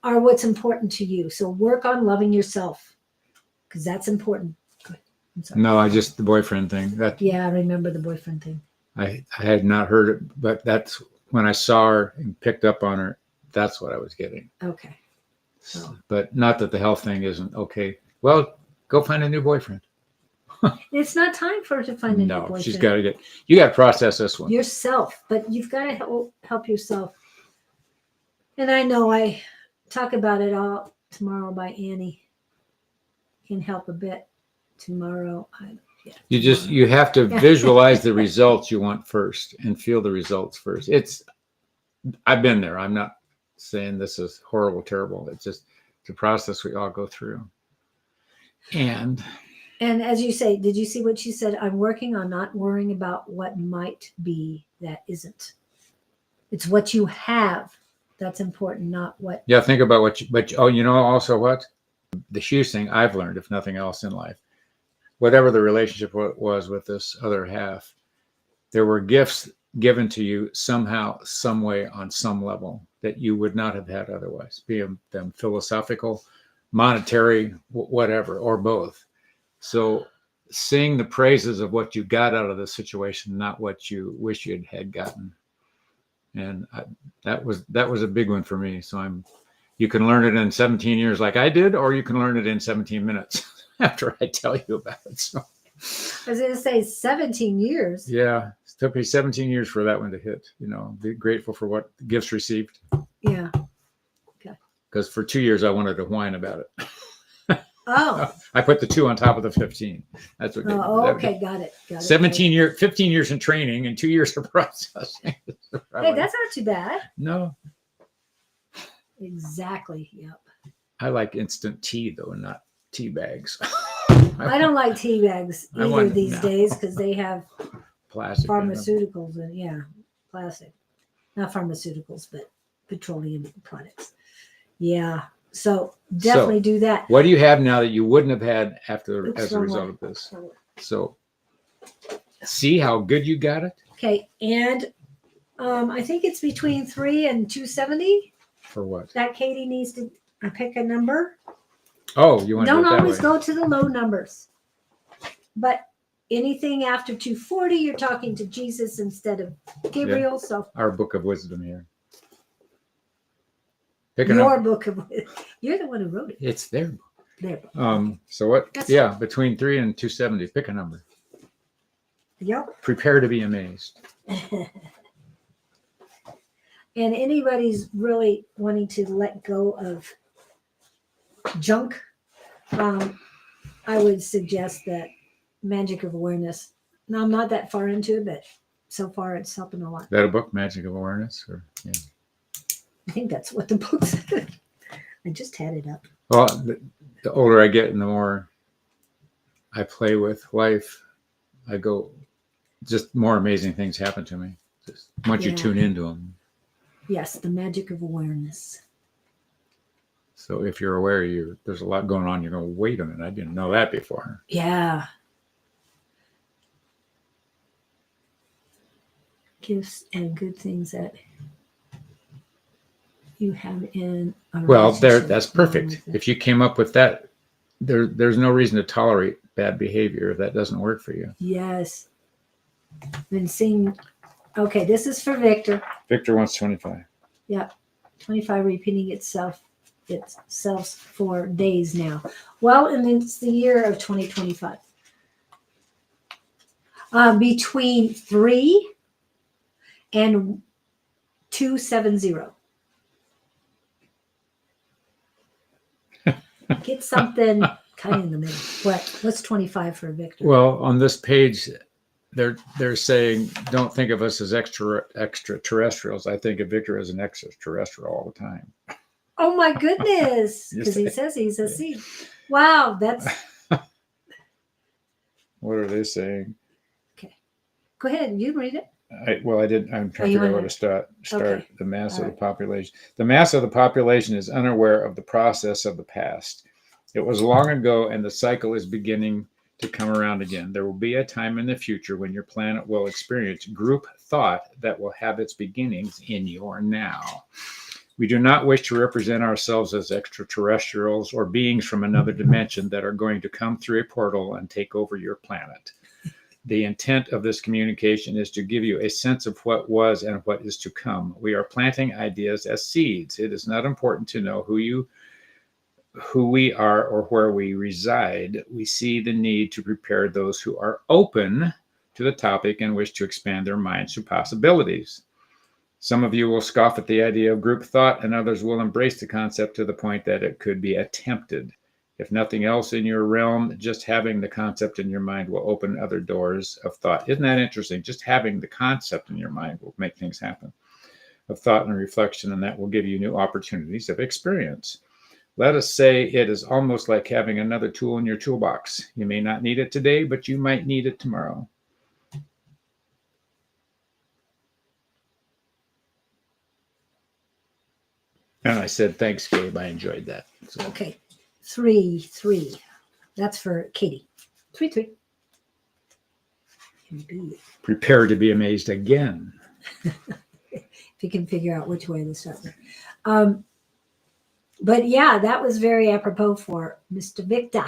are what's important to you. So work on loving yourself because that's important. Good. I'm sorry. No, the boyfriend thing. Yeah, I remember the boyfriend thing. I had not heard it, but that's when I saw her and picked up on her. That's what I was getting. Okay. So. But not that the health thing isn't okay. Well, go find a new boyfriend. It's not time for her to find a new boyfriend. She's got to you got to process this one. Yourself, but you've got to help yourself. And I know I talk about it all tomorrow by Annie. Can help a bit tomorrow. You have to visualize the results you want first and feel the results first. I've been there. I'm not saying this is horrible, terrible. It's just the process we all go through. And as you say, did you see what she said? I'm working on not worrying about what might be that isn't. It's what you have that's important, not what. Yeah, think about also what? The huge thing I've learned, if nothing else in life, whatever the relationship was with this other half, there were gifts given to you somehow, some way, on some level that you would not have had otherwise, be them philosophical, monetary, whatever, or both. So sing the praises of what you got out of the situation, not what you wish you had gotten. And that was a big one for me. So you can learn it in 17 years like I did, or you can learn it in 17 minutes after I tell you about it. So I was going to say 17 years. Yeah. It took me 17 years for that one to hit, be grateful for what gifts received. Yeah. Okay. Because for 2 years I wanted to whine about it. Oh. I put the 2 on top of the 15. That's what. Okay. Got it. 15 years in training and 2 years of processing. Hey, that's not too bad. No. Exactly. Yep. I like instant tea though, not tea bags. I don't like tea bags either these days because they have plastic pharmaceuticals and plastic, not pharmaceuticals, but petroleum products. Yeah. So definitely do that. What do you have now that you wouldn't have had as a result of this? So see how good you got it? Okay. And I think it's between 3 and 270. For what? That Katie needs to pick a number. Oh, you want to Don't always go to the low numbers. But anything after 240, you're talking to Jesus instead of Gabriel. Yeah. So our book of wisdom here. Your book of wisdom. You're the one who wrote it. It's their book. Their book. So what? Between 3 and 270. Pick a number. Yep. Prepare to be amazed. And anybody's really wanting to let go of junk, I would suggest that Magic of Awareness No, I'm not that far into it, but so far it's helping a lot. Is that a book, Magic of Awareness? Or yeah. I think that's what the book said. I just had it up. Well, the older I get and the more I play with life, I go, just more amazing things happen to me. Just once you Yeah. tune into them. Yes, the magic of awareness. So if you're aware, there's a lot going on. You're going, wait a minute, I didn't know that before. Yeah. Gifts and good things that you have in a Well, relationship that's along perfect. with it. If you came up with that, there's no reason to tolerate bad behavior if that doesn't work for you. Yes. Been seeing. Okay, this is for Victor. Victor wants 25. Yep. 25 repeating itself for days now. Well, and it's the year of 2025. Between 3 and 270. Get something kind of in the middle. What's 25 for Victor? Well, on this page, they're saying don't think of us as extraterrestrials. I think of Victor as an extraterrestrial all the time. Oh my goodness! You Because he say- says he's a seed. Wow, that's What are they saying? go ahead. You read it. I didn't. I'm trying to you figure out wanna- where to start. Okay. The mass All of right. the population. The mass of the population is unaware of the process of the past. It was long ago, and the cycle is beginning to come around again. There will be a time in the future when your planet will experience group thought that will have its beginnings in your now. We do not wish to represent ourselves as extraterrestrials or beings from another dimension that are going to come through a portal and take over your planet. The intent of this communication is to give you a sense of what was and what is to come. We are planting ideas as seeds. It is not important to know who we are or where we reside. We see the need to prepare those who are open to the topic and wish to expand their minds to possibilities. Some of you will scoff at the idea of group thought, and others will embrace the concept to the point that it could be attempted. If nothing else in your realm, just having the concept in your mind will open other doors of thought. Isn't that interesting? Just having the concept in your mind will make things happen, of thought and reflection, and that will give you new opportunities of experience. Let us say it is almost like having another tool in your toolbox. You may not need it today, but you might need it tomorrow. And I said, thanks, Gabe. I enjoyed that. So, Okay. 3. That's for Katie. 3. Indeed. prepare to be amazed again. If you can figure out which way to start. But yeah, that was very apropos for Mr. Victor.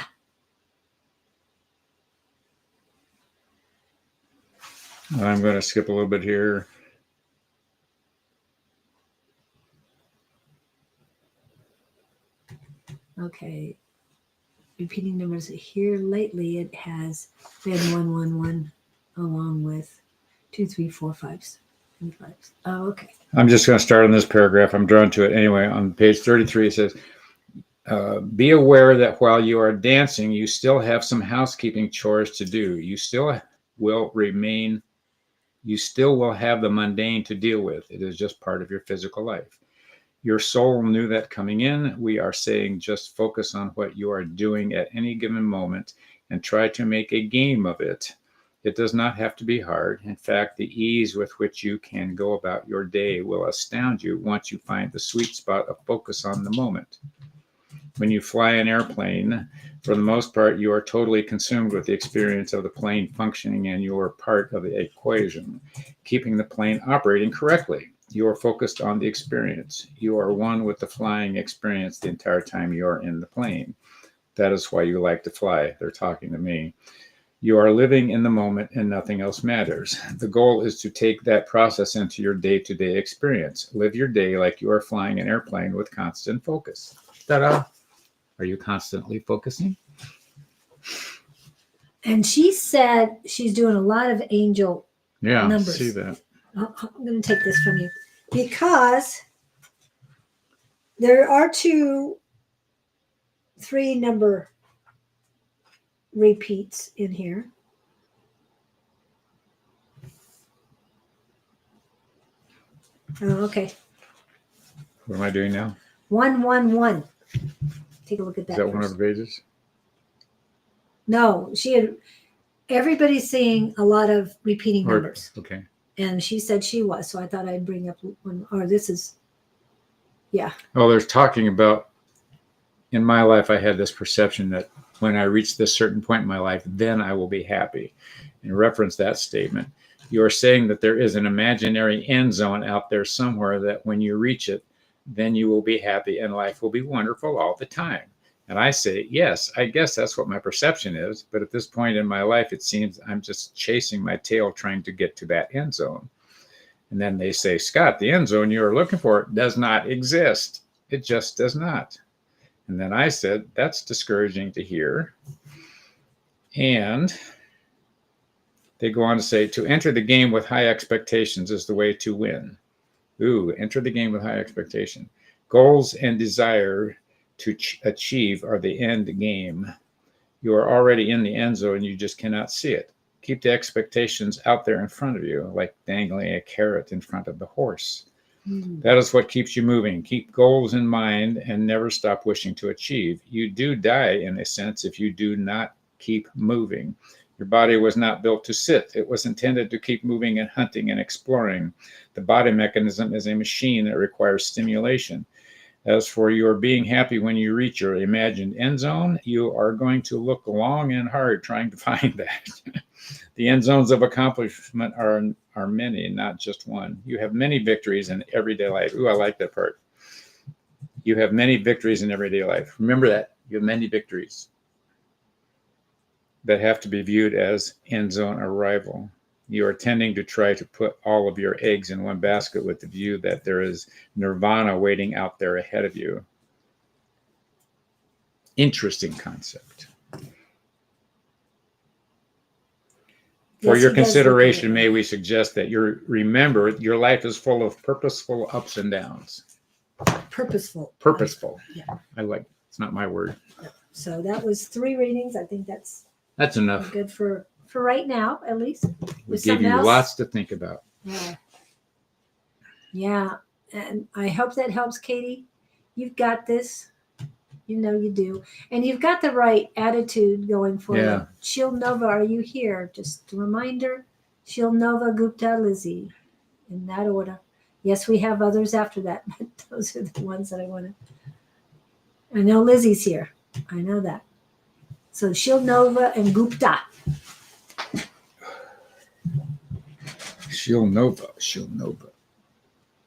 I'm going to skip a little bit here. Okay. Repeating numbers here lately, it has been 111 along with 2, 3, 4, 5s and 5s. Oh, okay. I'm just going to start on this paragraph. I'm drawn to it anyway. On page 33, it says, be aware that while you are dancing, you still have some housekeeping chores to do. You still will have the mundane to deal with. It is just part of your physical life. Your soul knew that coming in. We are saying just focus on what you are doing at any given moment and try to make a game of it. It does not have to be hard. In fact, the ease with which you can go about your day will astound you once you find the sweet spot of focus on the moment. When you fly an airplane, for the most part, you are totally consumed with the experience of the plane functioning, and you are part of the equation, keeping the plane operating correctly. You are focused on the experience. You are one with the flying experience the entire time you are in the plane. That is why you like to fly. They're talking to me. You are living in the moment and nothing else matters. The goal is to take that process into your day-to-day experience. Live your day like you are flying an airplane with constant focus. Ta-da! Are you constantly focusing? And she said she's doing a lot of angel. Yeah, Numbers. see that. I'm going to take this from you because there are 2, 3 number repeats in here. Oh, okay. What am I doing now? 111. Take a look at that. Is that one of first. the pages? No, she had. Everybody's seeing a lot of repeating Or- numbers, Okay. and she said she was. So I thought I'd bring up one. Or this is, yeah. Oh, there's talking about, in my life, I had this perception that when I reach this certain point in my life, then I will be happy. In reference that statement, you are saying that there is an imaginary end zone out there somewhere that when you reach it, then you will be happy and life will be wonderful all the time. And I say, yes, I guess that's what my perception is. But at this point in my life, it seems I'm just chasing my tail trying to get to that end zone. And then they say, Scott, the end zone you're looking for does not exist. It just does not. And then I said, that's discouraging to hear. And they go on to say, to enter the game with high expectations is the way to win. Ooh, enter the game with high expectation. Goals and desire to achieve are the end game. You are already in the end zone, you just cannot see it. Keep the expectations out there in front of you, like dangling a carrot in front of the horse. That is what keeps you moving. Keep goals in mind and never stop wishing to achieve. You do die, in a sense, if you do not keep moving. Your body was not built to sit. It was intended to keep moving and hunting and exploring. The body mechanism is a machine that requires stimulation. As for your being happy when you reach your imagined end zone, you are going to look long and hard trying to find that. The end zones of accomplishment are many, not just one. You have many victories in everyday life. Ooh, I like that part. You have many victories in everyday life. Remember that. You have many victories that have to be viewed as end zone arrival. You are tending to try to put all of your eggs in one basket with the view that there is nirvana waiting out there ahead of you. Interesting concept. For Yes, your he does consideration, look at it. may we suggest that you remember your life is full of purposeful ups and downs. Purposeful. Purposeful. Yeah. I like, it's not my word. So that was 3 readings. I think that's Enough. good for right now, at least. We With gave something you else? lots to think about. Yeah. Yeah. And I hope that helps, Katie. You've got this. You know you do. And you've got the right attitude going for Yeah. Shil Nova, are you here? Just a reminder. Shil Nova Gupta Lizzie. In that order. Yes, we have others after that, but those are the ones that I want to. I know Lizzie's here. I know that. So Shil Nova and Gupta. She'll Nova.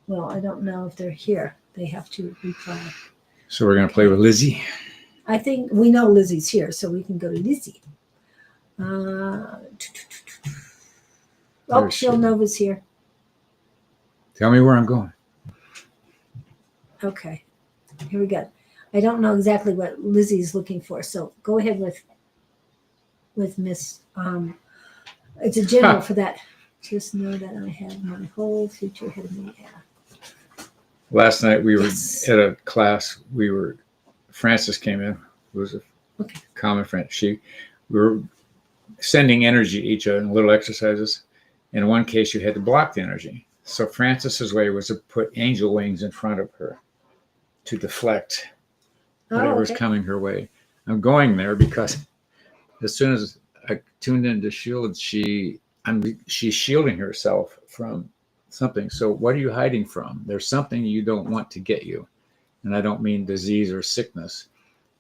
Well, I don't know if they're here. They have to reply. So we're going to play with Lizzie. I think we know Lizzie's here, so we can go to Lizzie. Oh, There's Shil Shil. Nova's here. Tell me where I'm going. Okay, here we go. I don't know exactly what Lizzie's looking for, so go ahead with Miss. It's a general for that. Just know that I have my whole future ahead of me. Yeah. Last night we were Yes. at a class. Frances came in, who was a Okay. common friend. We were sending energy to each other in little exercises. In one case, you had to block the energy. So Frances's way was to put angel wings in front of her to deflect whatever's coming her way. I'm going there because as soon as I tuned into Shield, she's shielding herself from something. So what are you hiding from? There's something you don't want to get you. And I don't mean disease or sickness.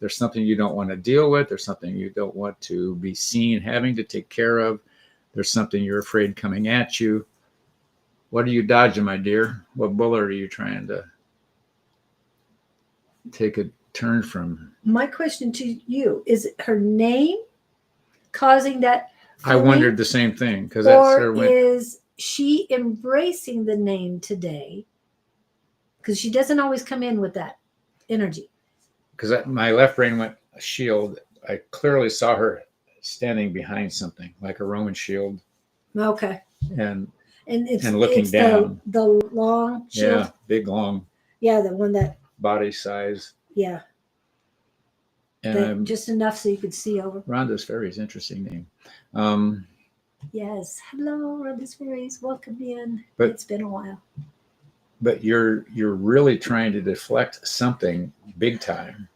There's something you don't want to deal with. There's something you don't want to be seen having to take care of. There's something you're afraid coming at you. What are you dodging, my dear? What bullet are you trying to take a turn from? My question to you is: her name causing that? I wondered the same thing because or is she embracing the name today? Because she doesn't always come in with that energy. Because my left brain went shield. I clearly saw her standing behind something like a Roman shield. Okay. And it's looking down. The long shield. Yeah, big long. Yeah, the one that body size. Yeah. And just enough so you could see over. Rhonda's Ferry's interesting name. Yes. Hello, Rhonda's Ferry's. Welcome in. But it's been a while. but you're really trying to deflect something big time,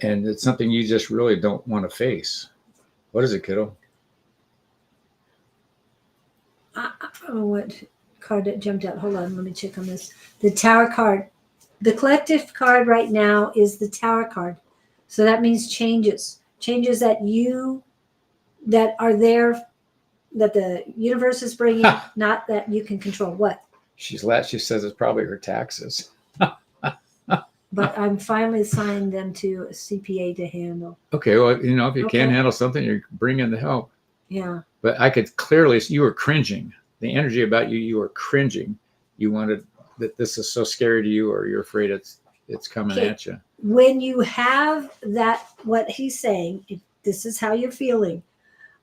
and it's something you just really don't want to face. What is it, kiddo? What card that jumped out? Hold on, let me check on this. The Tower card. The collective card right now is the Tower card. So that means changes. Changes that are there, that the universe is bringing, not that you can control. What? She says it's probably her taxes. But I'm finally assigning them to a CPA to handle. Okay, well, if you Okay. can't handle something, you bring in the help. Yeah. But I could clearly, you were cringing. The energy about you were cringing. You wanted that this is so scary to you, or you're afraid it's coming Okay. at you. When you have that, what he's saying, if this is how you're feeling,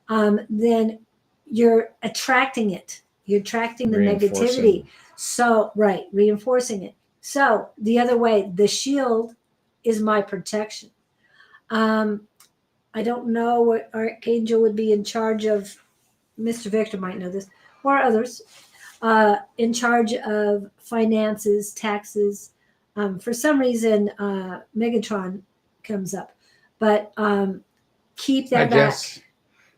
then you're attracting it. You're attracting the Reinforcing. negativity. So, right, reinforcing it. So the other way, the shield is my protection. I don't know what archangel would be in charge of. Mr. Victor might know this, or others, in charge of finances, taxes. For some reason, Megatron comes up, but keep that I back. guess.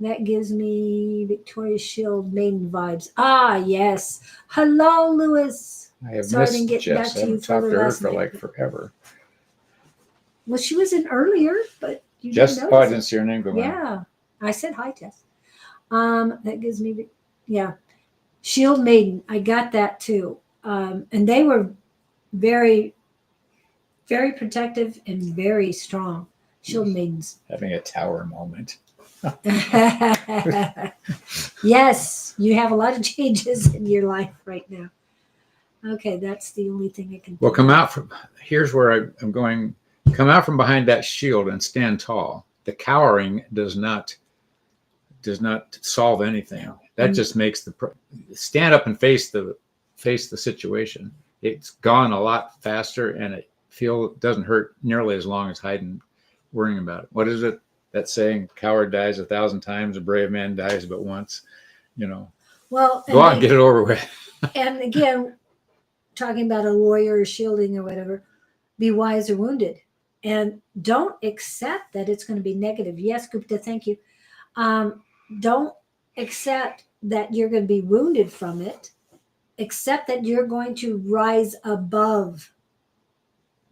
That gives me Victoria's Shield maiden vibes. Ah, yes. Hello, Lewis. I have Sorry I didn't missed get Jess. back I to you haven't talked to further her last for night. like forever. Well, she was in earlier, but you Jess, didn't I notice didn't see her name go it. by. Yeah, I said hi, Jess. That gives me, yeah, Shield Maiden. I got that too. And they were very, very protective and very strong. Shield Maidens. Having a tower moment. Yes, you have a lot of changes in your life right now. Okay, that's the only thing I can. Well, think come of. out from, here's where I'm going. Come out from behind that shield and stand tall. The cowering does not solve anything. That just makes stand up and face the situation. It's gone a lot faster, and it doesn't hurt nearly as long as hiding, worrying about it. What is it? That saying, coward dies 1,000 times, a brave man dies but once. Well, Go out and get it over with. And again, talking about a warrior or shielding or whatever, be wise or wounded. And don't accept that it's going to be negative. Yes, Gupta, thank you. Don't accept that you're going to be wounded from it. Accept that you're going to rise above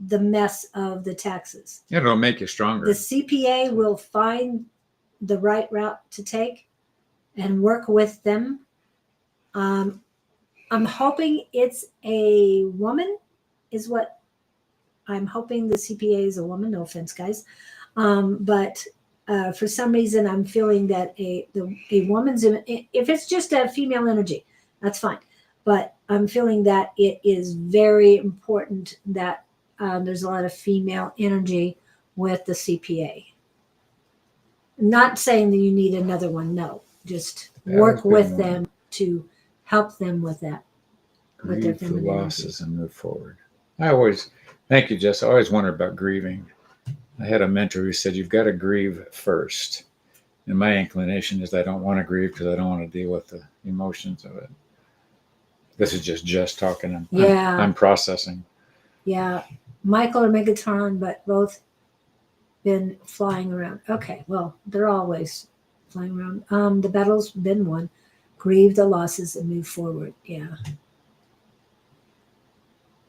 the mess of the taxes. It'll make you stronger. The CPA will find the right route to take and work with them. I'm hoping it's a woman, is what I'm hoping. The CPA is a woman. No offense, guys. But for some reason, I'm feeling that a woman's, if it's just a female energy, that's fine. But I'm feeling that it is very important that there's a lot of female energy with the CPA. Not saying that you need another one. No, just work with them to help them with that. Grieve the losses and move forward. Thank you, Jess. I always wondered about grieving. I had a mentor who said, you've got to grieve first. And my inclination is I don't want to grieve because I don't want to deal with the emotions of it. This is just talking. I'm processing. Yeah. Michael or Megatron, but both been flying around. Okay. Well, they're always flying around. The battle's been won. Grieve the losses and move forward. Yeah.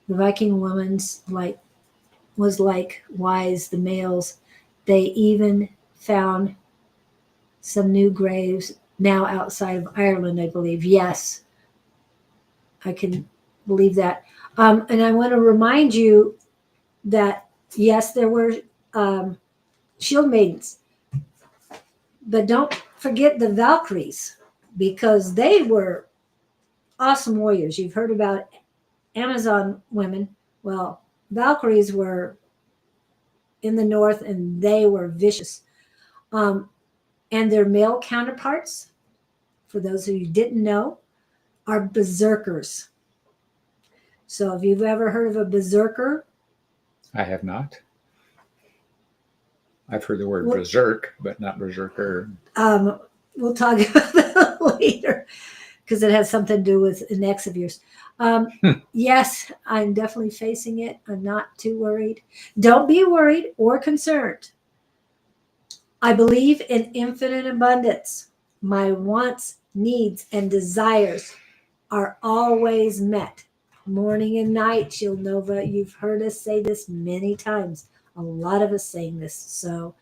The Viking woman's was like wise, the males. They even found some new graves now outside of Ireland, I believe. Yes, I can believe that. And I want to remind you that, yes, there were shield maidens, but don't forget the Valkyries, because they were awesome warriors. You've heard about Amazon women. Well, Valkyries were in the north, and they were vicious. And their male counterparts, for those of you who didn't know, are berserkers. So if you've ever heard of a berserker. I have not. I've heard the word berserk, but not berserker. We'll talk about that later. because it has something to do with an ex of yours. Yes, I'm definitely facing it. I'm not too worried. Don't be worried or concerned. I believe in infinite abundance. My wants, needs, and desires are always met. Morning and night, Shield Nova. You've heard us say this many times. A lot of us saying this. So,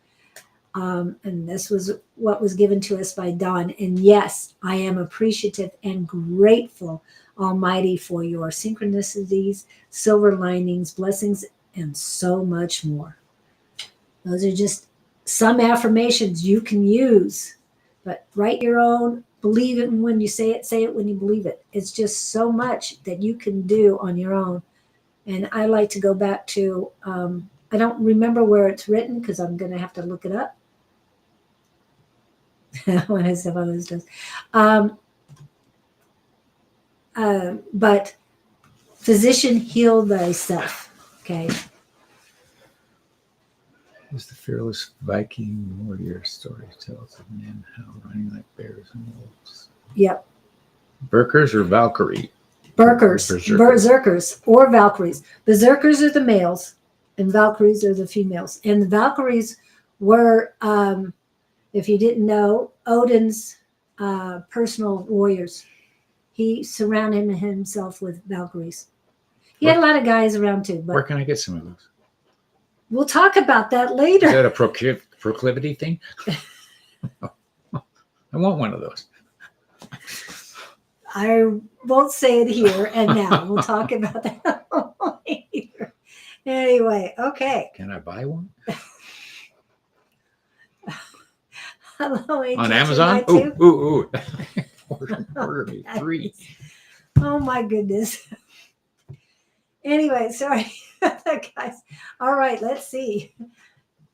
and this was what was given to us by Don. And yes, I am appreciative and grateful, Almighty, for your synchronicities, silver linings, blessings, and so much more. Those are just some affirmations you can use, but write your own. Believe it when you say it when you believe it. It's just so much that you can do on your own. And I like to go back to, I don't remember where it's written because I'm going to have to look it up. When I said one of those does. But physician, heal thyself. Okay. As the fearless Viking warrior story tells of men how running like bears and wolves. Yep. Berkers or Valkyrie? Berserkers or Valkyries. Berserkers are the males and Valkyries are the females. And the Valkyries were, if you didn't know, Odin's personal warriors. He surrounded himself with Valkyries. He had a lot of guys around too. But where can I get some of those? We'll talk about that later. Is that a proclivity thing? I want one of those. I won't say it here and now. We'll talk about that later. Anyway, okay. Can I buy one? Hello, on Amazon? Ooh. Order me 3. Oh my goodness. Anyway, sorry, guys. All right, let's see.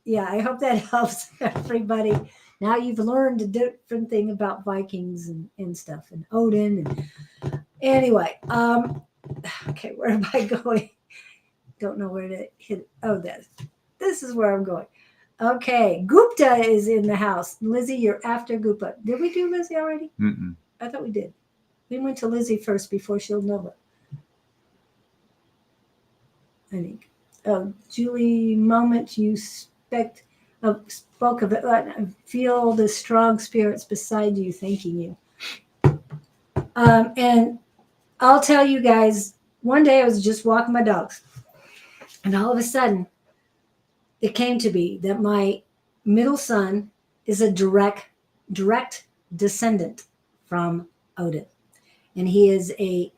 Yeah, I hope that helps everybody. Now you've learned a different thing about Vikings and stuff and Odin. And anyway, okay, where am I going? Don't know where to hit. Oh, this is where I'm going. Okay, Gupta is in the house. Lizzie, you're after Gupta. Did we do Lizzie already? Mm-mm. I thought we did. We went to Lizzie first before Shield Nova. I think. Julie, moment you spoke of it. I feel the strong spirits beside you thanking you. And I'll tell you guys, one day I was just walking my dogs, and all of a sudden, it came to me that my middle son is a direct descendant from Odin, and he is a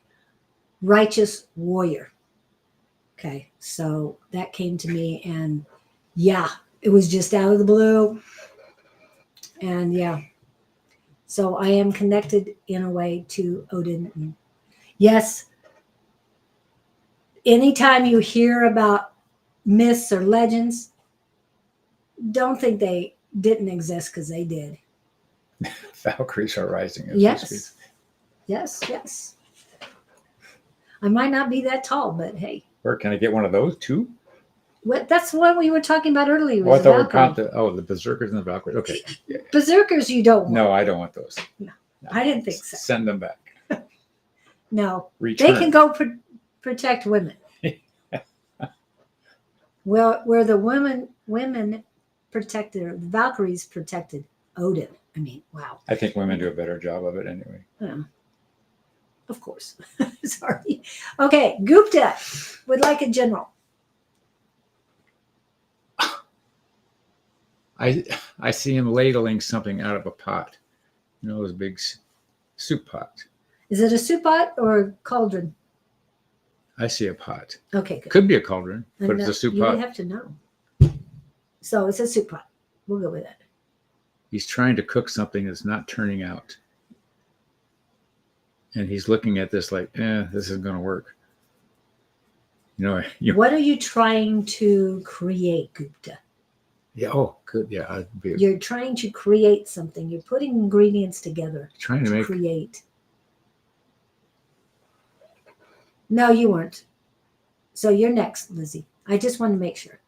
righteous warrior. Okay, so that came to me, and yeah, it was just out of the blue. And yeah, so I am connected in a way to Odin. And yes, anytime you hear about myths or legends, don't think they didn't exist, because they did. Valkyries are rising. Yes. Yes. I might not be that tall, but hey. Where can I get one of those too? What? That's what we were talking about earlier. Oh, I thought we caught the Berserkers and the Valkyries. Okay. Berserkers you don't want. No, I don't want those. No, I didn't think so. Send them back. No. Return. They can go protect women. Well, where the women protected, the Valkyries protected Odin. I mean, wow. I think women do a better job of it anyway. Yeah. Of course. Sorry. Okay, Gupta would like a general. I see him ladling something out of a pot. You know, those big soup pots. Is it a soup pot or a cauldron? I see a pot. Okay, good. Could be a cauldron, but it's a soup pot. You have to know. So it's a soup pot. We'll go with that. He's trying to cook something that's not turning out. And he's looking at this like, this isn't going to work. You know, what are you trying to create, Gupta? Yeah. Oh, good. Yeah. You're trying to create something. You're putting ingredients together. Trying to create. No, you weren't. So you're next, Lizzie. I just want to make sure.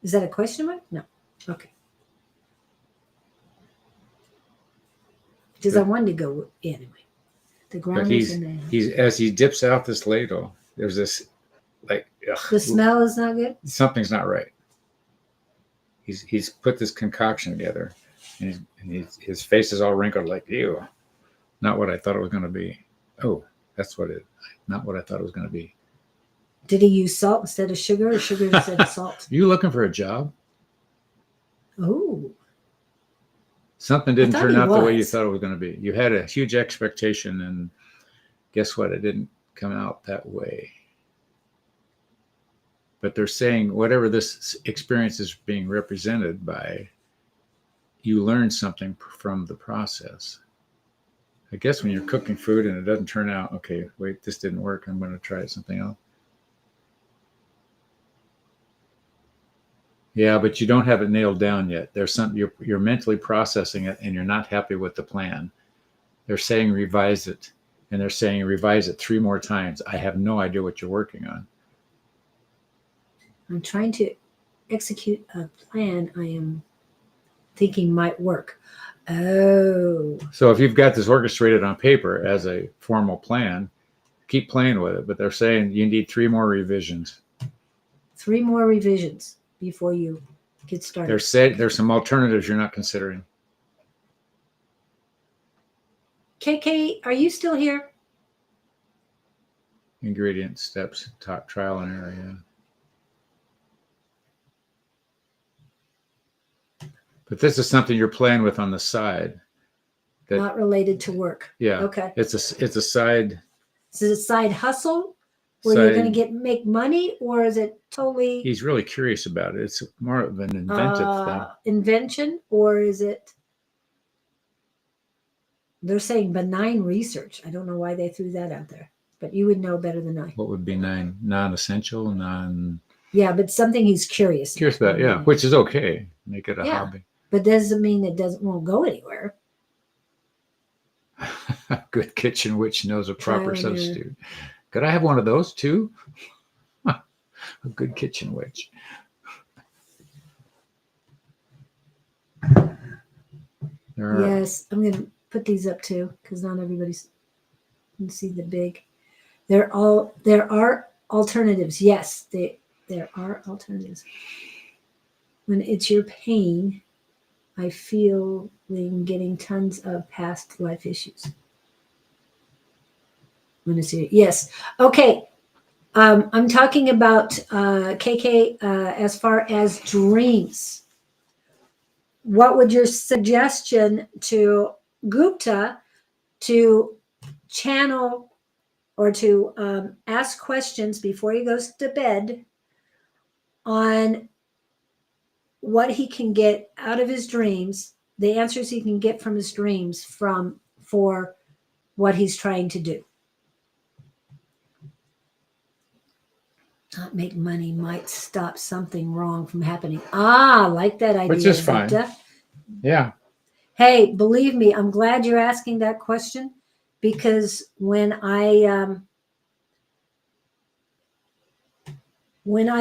Is that a question mark? No. Okay. because I wanted to go anyway. The But ground is in there. he's as he dips out this ladle, there's this like The smell is not good. something's not right. He's put this concoction together, and his face is all wrinkled like, ew, not what I thought it was going to be. Oh, that's what it. Not what I thought it was going to be. Did he use salt instead of sugar, or sugar instead of salt? You looking for a job? Oh, Something didn't thought turn he out the way you was. thought it was going to be. You had a huge expectation, and guess what? It didn't come out that way. But they're saying whatever this experience is being represented by, you learn something from the process. I guess when you're cooking food and it doesn't turn out, okay, wait, this didn't work. I'm going to try something else. Yeah, but you don't have it nailed down yet. There's something you're mentally processing it, and you're not happy with the plan. They're saying revise it, and they're saying revise it 3 more times. I have no idea what you're working on. I'm trying to execute a plan I am thinking might work. Oh, So if you've got this orchestrated on paper as a formal plan, keep playing with it. But they're saying you need 3 more revisions. 3 more revisions before you get started. There's some alternatives you're not considering. KK, are you still here? Ingredient steps, trial and error. Yeah. But this is something you're playing with on the side. Not related to work. Yeah. Okay. It's a side. Is it a side hustle where you're going to make money, or is it totally He's really curious about it. It's more of an inventive thing. invention, or is it? They're saying benign research. I don't know why they threw that out there, but you would know better than I. What would be non-essential, Yeah, but something he's curious about, yeah, which is okay. Make it a hobby. But doesn't mean it won't go anywhere. A good kitchen witch knows a proper Trial and error. substitute. Could I have one of those too? A good kitchen witch. Yes, I'm going to put these up too, because not everybody's can see the big. There are alternatives. Yes, there are alternatives. When it's your pain, I feel getting tons of past life issues. I'm going to see it. Yes. Okay. I'm talking about KK as far as dreams. What would your suggestion to Gupta to channel or to ask questions before he goes to bed on what he can get out of his dreams, the answers he can get from his dreams for what he's trying to do? Not make money might stop something wrong from happening. Like that idea. Which is fine. Yeah. Hey, believe me, I'm glad you're asking that question, because when I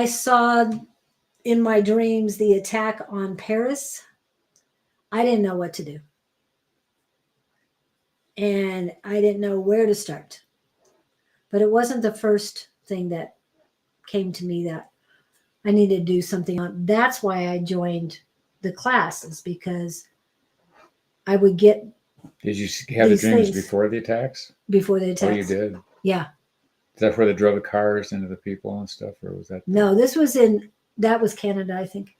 saw in my dreams the attack on Paris, I didn't know what to do. And I didn't know where to start. But it wasn't the first thing that came to me that I needed to do something on. That's why I joined the classes, because I would get. Did you have the dreams things before the attacks? Before the attacks. Oh, you did? Yeah. Is that where they drove the cars into the people and stuff, or was that? No, that was Canada, I think.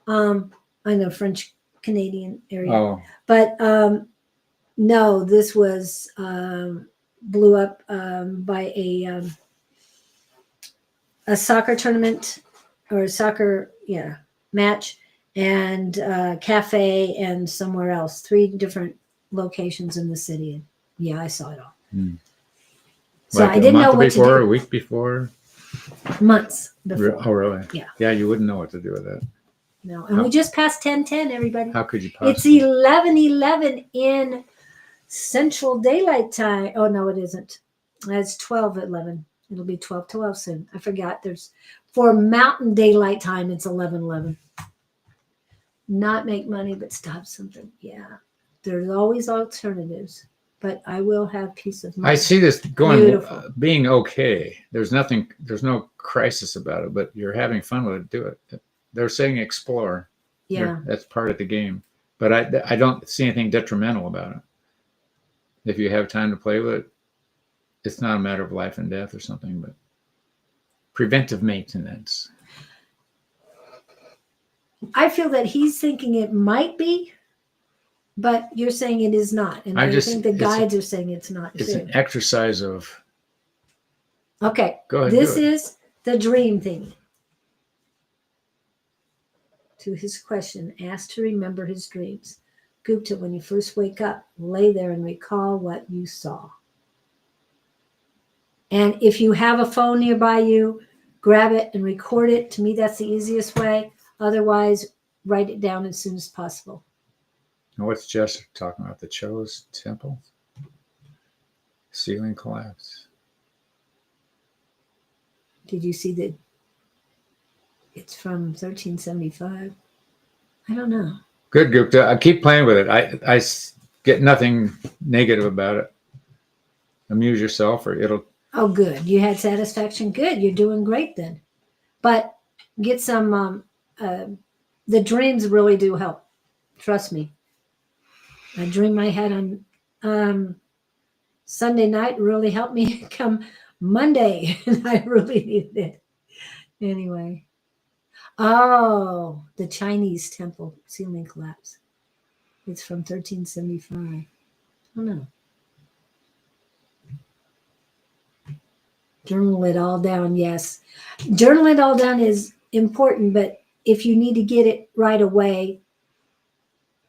I know, French Canadian area. Oh. But no, this was blew up by a soccer tournament or a soccer match, and cafe and somewhere else, 3 different locations in the city. And yeah, I saw it all. So Like I didn't know what before, to do. a week before? Months before. Oh, really? Yeah. Yeah, you wouldn't know what to do with that. No, and we just passed 10:10, everybody. How could you It's possibly? 11:11 in Central Daylight Time. Oh, no, it isn't. It's 12:11. It'll be 12:12 soon. I forgot. For Mountain Daylight Time, it's 11:11. Not make money, but stop something. Yeah. There's always alternatives, but I will have peace of mind. I see this going, Beautiful. being okay. There's no crisis about it, but you're having fun with it. Do it. They're saying explore. Yeah. That's part of the game. But I don't see anything detrimental about it. If you have time to play with it, it's not a matter of life and death or something, but preventive maintenance. I feel that he's thinking it might be, but you're saying it is not. And I think the guides are saying it's not. It's too. an exercise of. Okay. Go ahead. This is the dream thing. To his question, asked to remember his dreams. Gupta, when you first wake up, lay there and recall what you saw. And if you have a phone nearby you, grab it and record it. To me, that's the easiest way. Otherwise, write it down as soon as possible. Now what's Jess talking about? The Cho's temple? Ceiling collapse. Did you see that? It's from 1375. I don't know. Good, Gupta. I keep playing with it. I get nothing negative about it. Amuse yourself, or it'll. Oh, good. You had satisfaction. Good. You're doing great then. But get some. The dreams really do help. Trust me. A dream I had on Sunday night really helped me come Monday, and I really needed it. Anyway. Oh, the Chinese temple ceiling collapse. It's from 1375. I don't know. Journal it all down. Yes. Journal it all down is important, but if you need to get it right away,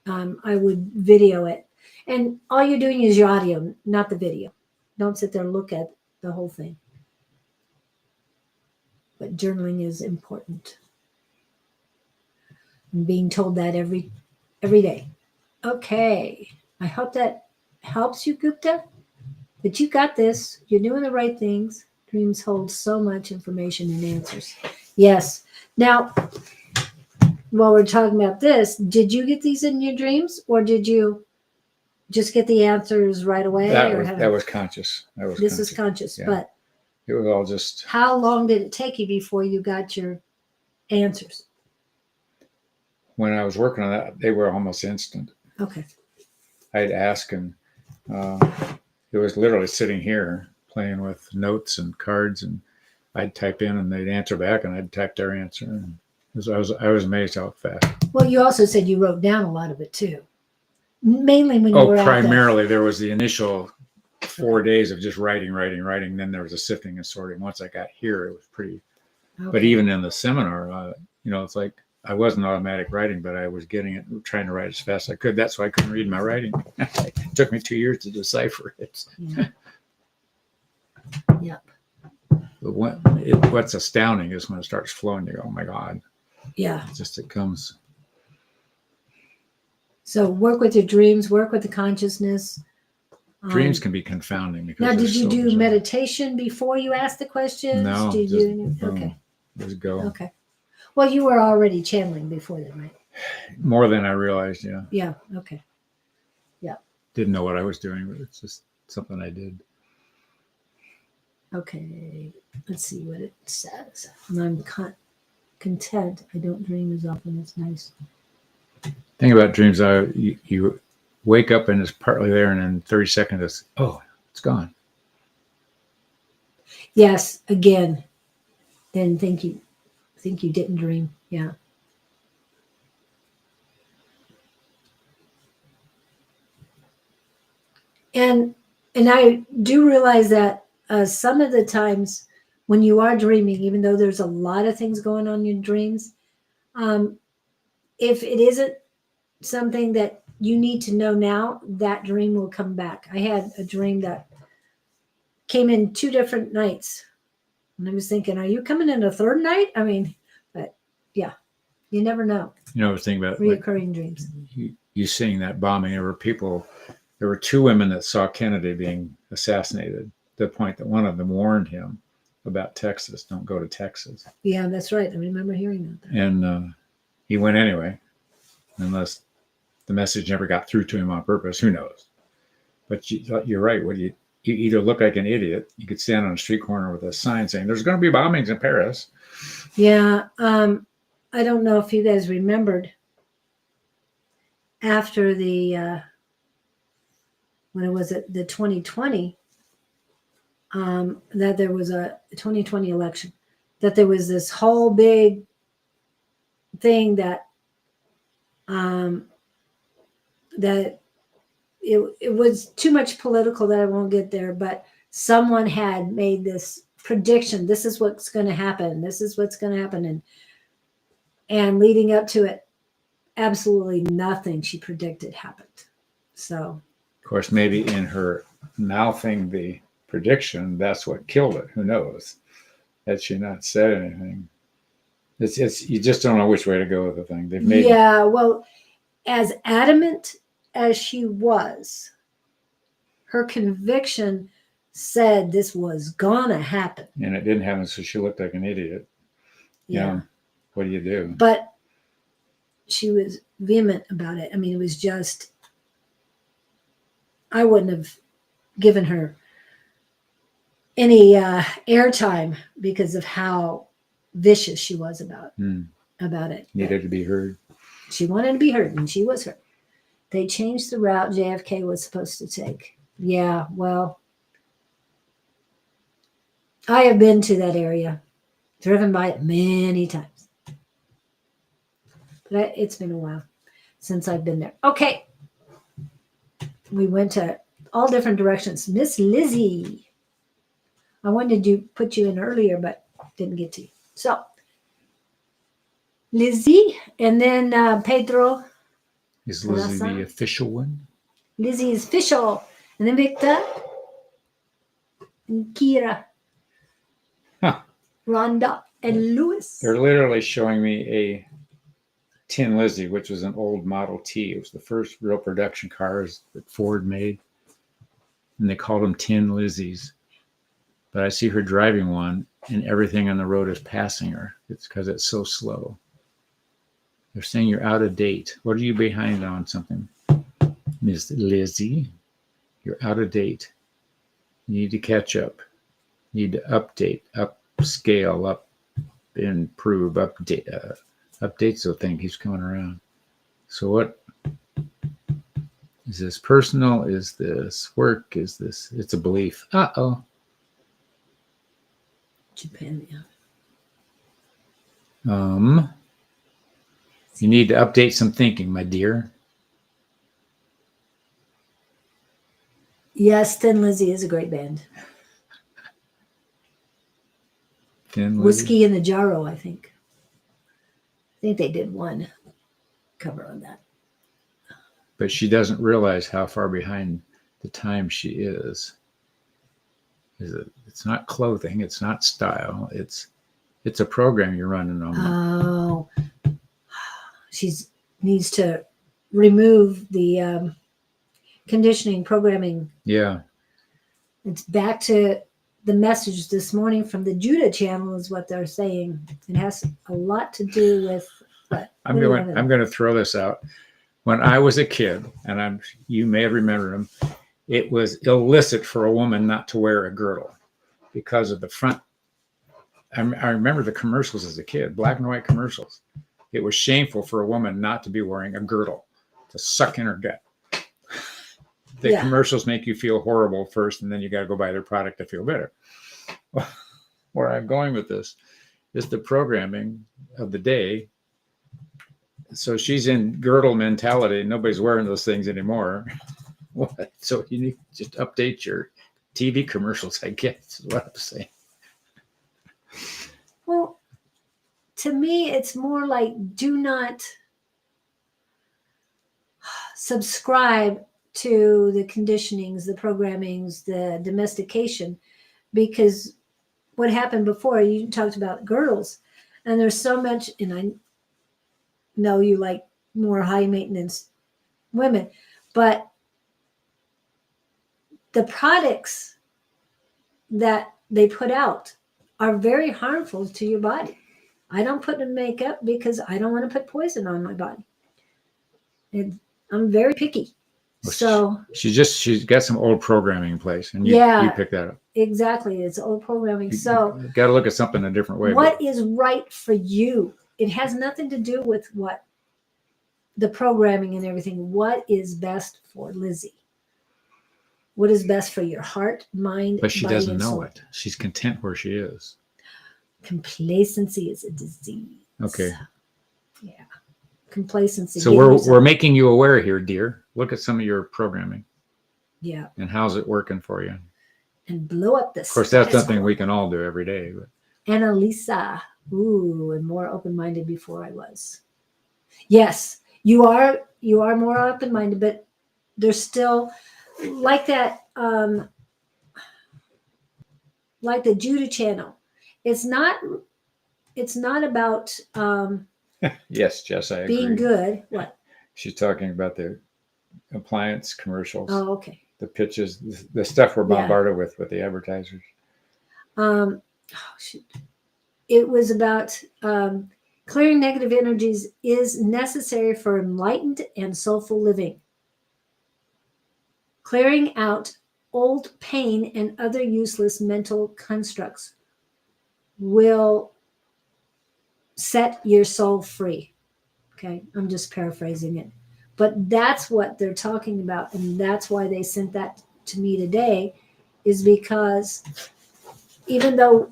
I would video it. And all you're doing is your audio, not the video. Don't sit there and look at the whole thing. But journaling is important. I'm being told that every day. Okay. I hope that helps you, Gupta. But you got this. You're doing the right things. Dreams hold so much information and answers. Yes. Now, while we're talking about this, did you get these in your dreams, or did you just get the answers right away? That was conscious. This is conscious, yeah. But it was all just. How long did it take you before you got your answers? When I was working on that, they were almost instant. Okay. I'd ask, and it was literally sitting here playing with notes and cards, and I'd type in, and they'd answer back, and I'd type their answer. And I was amazed how fast. Well, you also said you wrote down a lot of it too, mainly when you were primarily there was the initial 4 days of just writing. Then there was a sifting and sorting. Once I got here, it was pretty. Okay. But even in the seminar, it's like I wasn't automatic writing, but I was getting it, trying to write as fast as I could. That's why I couldn't read my writing. It took me 2 years to decipher it. Yeah. Yep. But what's astounding is when it starts flowing, you go, oh my God. Yeah. It comes. So work with your dreams, work with the consciousness. Dreams can be confounding. Because now, did you do bizarre. meditation before you asked the questions? No. Okay. Just go. Okay. Well, you were already channeling before then, right? More than I realized, yeah. Yeah. Okay. Yeah. Didn't know what I was doing, but it's just something I did. Okay. Let's see what it says. And I'm content. I don't dream as often. It's nice. Thing about dreams, you wake up and it's partly there, and in 30 seconds, it's gone. Yes. Again. Then think you didn't dream. Yeah. And I do realize that some of the times when you are dreaming, even though there's a lot of things going on in your dreams, if it isn't something that you need to know now, that dream will come back. I had a dream that came in 2 different nights. And I was thinking, are you coming in a third night? I mean, but yeah, you never know. I was thinking about reoccurring dreams. You seeing that bombing. There were 2 women that saw Kennedy being assassinated, to the point that one of them warned him about Texas. Don't go to Texas. Yeah, that's right. I remember hearing that. And he went anyway, unless the message never got through to him on purpose. Who knows? But you're right. You either look like an idiot. You could stand on a street corner with a sign saying there's going to be bombings in Paris. Yeah. I don't know if you guys remembered after the when it was the 2020 that there was a 2020 election, that there was this whole big thing that that it was too much political that I won't get there, but someone had made this prediction. This is what's going to happen. This is what's going to happen. And leading up to it, absolutely nothing she predicted happened. So, of course, maybe in her mouthing the prediction, that's what killed it. Who knows? Had she not said anything, it's you just don't know which way to go with the thing. They've made well, as adamant as she was, her conviction said this was gonna happen, and it didn't happen. So she looked like an idiot. Yeah. What do you do? But she was vehement about it. I mean, it was just, I wouldn't have given her any airtime because of how vicious she was about it. Needed to be heard. She wanted to be heard, and she was heard. They changed the route JFK was supposed to take. Yeah, well, I have been to that area, driven by it many times. But it's been a while since I've been there. Okay. We went to all different directions. Miss Lizzie. I wanted to put you in earlier, but didn't get to you. So, Lizzie, and then Pedro. Is Lizzie the official one? Lizzie is official. And then Victor. And Kira. Huh. Rhonda and Louis. They're literally showing me a Tin Lizzie, which was an old Model T. It was the first real production cars that Ford made. And they called them Tin Lizzies. But I see her driving one, and everything on the road is passing her. It's because it's so slow. They're saying you're out of date. What are you behind on something? Miss Lizzie, you're out of date. You need to catch up. You need to update, upscale, up, improve, update. Updates the thing keeps coming around. So what is this personal? Is this work? Is this? It's a belief. Uh-oh. Japan, yeah. You need to update some thinking, my dear. Yes, Thin Lizzy is a great band. Thin Lizzy? Whiskey in the Jarro, I think. I think they did one cover on that. But she doesn't realize how far behind the time she is. It's not clothing. It's not style. It's a program you're running on. Oh, she needs to remove the conditioning programming. Yeah. It's back to the message this morning from the Judah channel is what they're saying. It has a lot to do with what? I'm going to throw this out. When I was a kid, and you may have remembered them, it was illicit for a woman not to wear a girdle because of the front. I remember the commercials as a kid, black and white commercials. It was shameful for a woman not to be wearing a girdle to suck in her gut. The commercials make you feel horrible first, and then you got to go buy their product to feel better. Where I'm going with this is the programming of the day. So she's in girdle mentality. Nobody's wearing those things anymore. What? So you need to just update your TV commercials, I guess, is what I'm saying. Well, to me, it's more like do not subscribe to the conditionings, the programmings, the domestication, because what happened before, you talked about girdles, and there's so much, and I know you like more high maintenance women, but the products that they put out are very harmful to your body. I don't put in makeup because I don't want to put poison on my body. I'm very picky. Well, So she's got some old programming in place, and you Yeah. pick that up. exactly, it's old programming. You So got to look at something a different way. what is right for you? It has nothing to do with what the programming and everything. What is best for Lizzie? What is best for your heart, mind, But she body, doesn't and know soul? it. She's content where she is. Complacency is a disease. Okay. Yeah. Complacency. So Give we're yourself- making you aware here, dear. Look at some of your programming yeah, and how's it working for you. and blow up this. Of course, that's something we can all do every day. But Annalisa. Ooh, and more open-minded before I was. Yes, you are more open-minded, but there's still like that, like the Judah channel. It's not about yes, Jess, I agree. being good. What? She's talking about the appliance commercials, Oh, okay. the pitches, the stuff we're Yeah. bombarded with the advertisers. Oh, shoot. It was about clearing negative energies is necessary for enlightened and soulful living. Clearing out old pain and other useless mental constructs will set your soul free. Okay, I'm just paraphrasing it. But that's what they're talking about. And that's why they sent that to me today, is because even though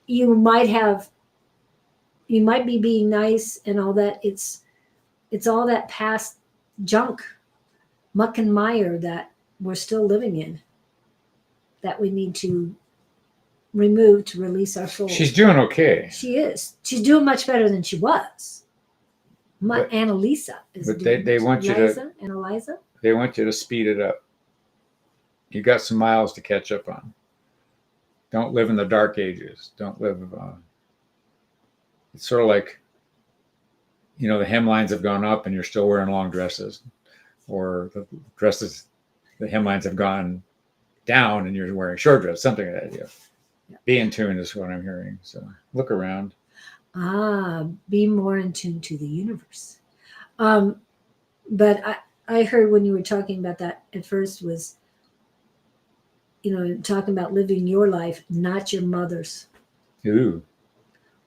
you might be being nice and all that, it's all that past junk, muck and mire that we're still living in, that we need to remove to release our soul. She's doing okay. She is. She's doing much better than she was. But- Annalisa is but doing. they want you to- Annalisa? They want you to speed it up. You got some miles to catch up on. Don't live in the dark ages. Don't live. It's sort of like, the hemlines have gone up and you're still wearing long dresses, or the hemlines have gone down and you're wearing short dress. Something like that. Yeah. Be in tune is what I'm hearing. So look around. Be more in tune to the universe. But I heard when you were talking about that at first was, talking about living your life, not your mother's. Ooh.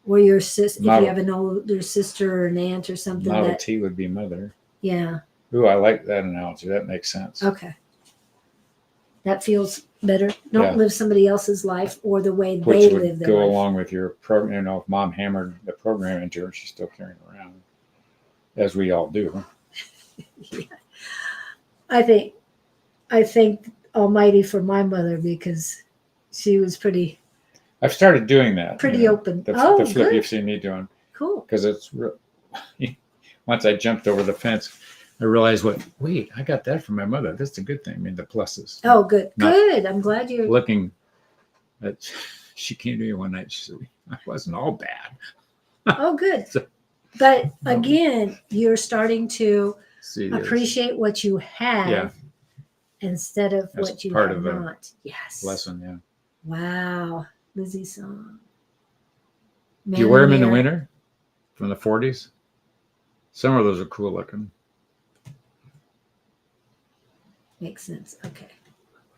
Or your sister, if Model- you have an older sister or an aunt or something. Model that, T would be mother. yeah. Ooh, I like that analogy. That makes sense. Okay. That feels better. Don't Yeah. live somebody else's life or the way Which they would live their go life. along with your program. If mom hammered the program into her, she's still carrying it around, as we all do. Yeah. I thank Almighty for my mother, because she was pretty I've started doing that. open. The Oh, flip good. you've seen me doing, Cool. because it's once I jumped over the fence, I realized I got that from my mother. That's a good thing. I mean, the pluses. Oh, good. Not- Good. I'm glad you're. Looking at, she came to me one night. She said, I wasn't all bad. Oh, good. So- But again, you're starting to See, yes. appreciate what you have, Yeah. instead of That's what you part have of a not. Yes. lesson. Yeah. Wow. Lizzie's song. Do you wear them in the Man, winter from the 40s? Some of those are cool looking. Makes sense. Okay.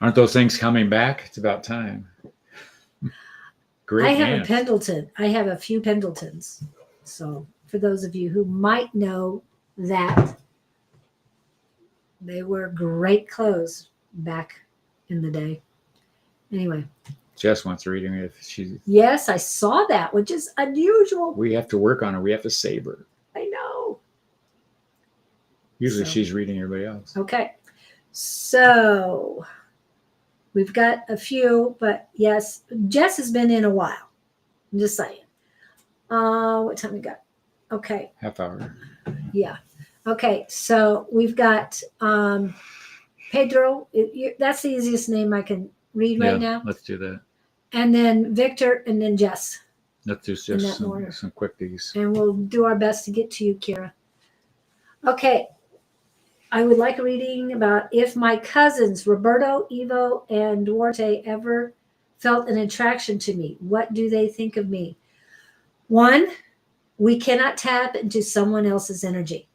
Aren't those things coming back? It's about time. Great. I have man. a Pendleton. I have a few Pendletons. So for those of you who might know that, they were great clothes back in the day. Anyway, Jess wants reading if she. yes, I saw that, which is unusual. We have to work on her. We have to save her. I know. Usually So- she's reading everybody else. Okay. So we've got a few, but yes, Jess has been in a while. I'm just saying. What time we got? Okay. Half hour. Yeah. Okay. So we've got Pedro. That's the easiest name I can read right now. Let's do that. And then Victor, and then Jess. Let's do In just that order. some quickies. And we'll do our best to get to you, Kira. Okay. I would like a reading about if my cousins, Roberto, Ivo, and Duarte, ever felt an attraction to me. What do they think of me? One, we cannot tap into someone else's energy.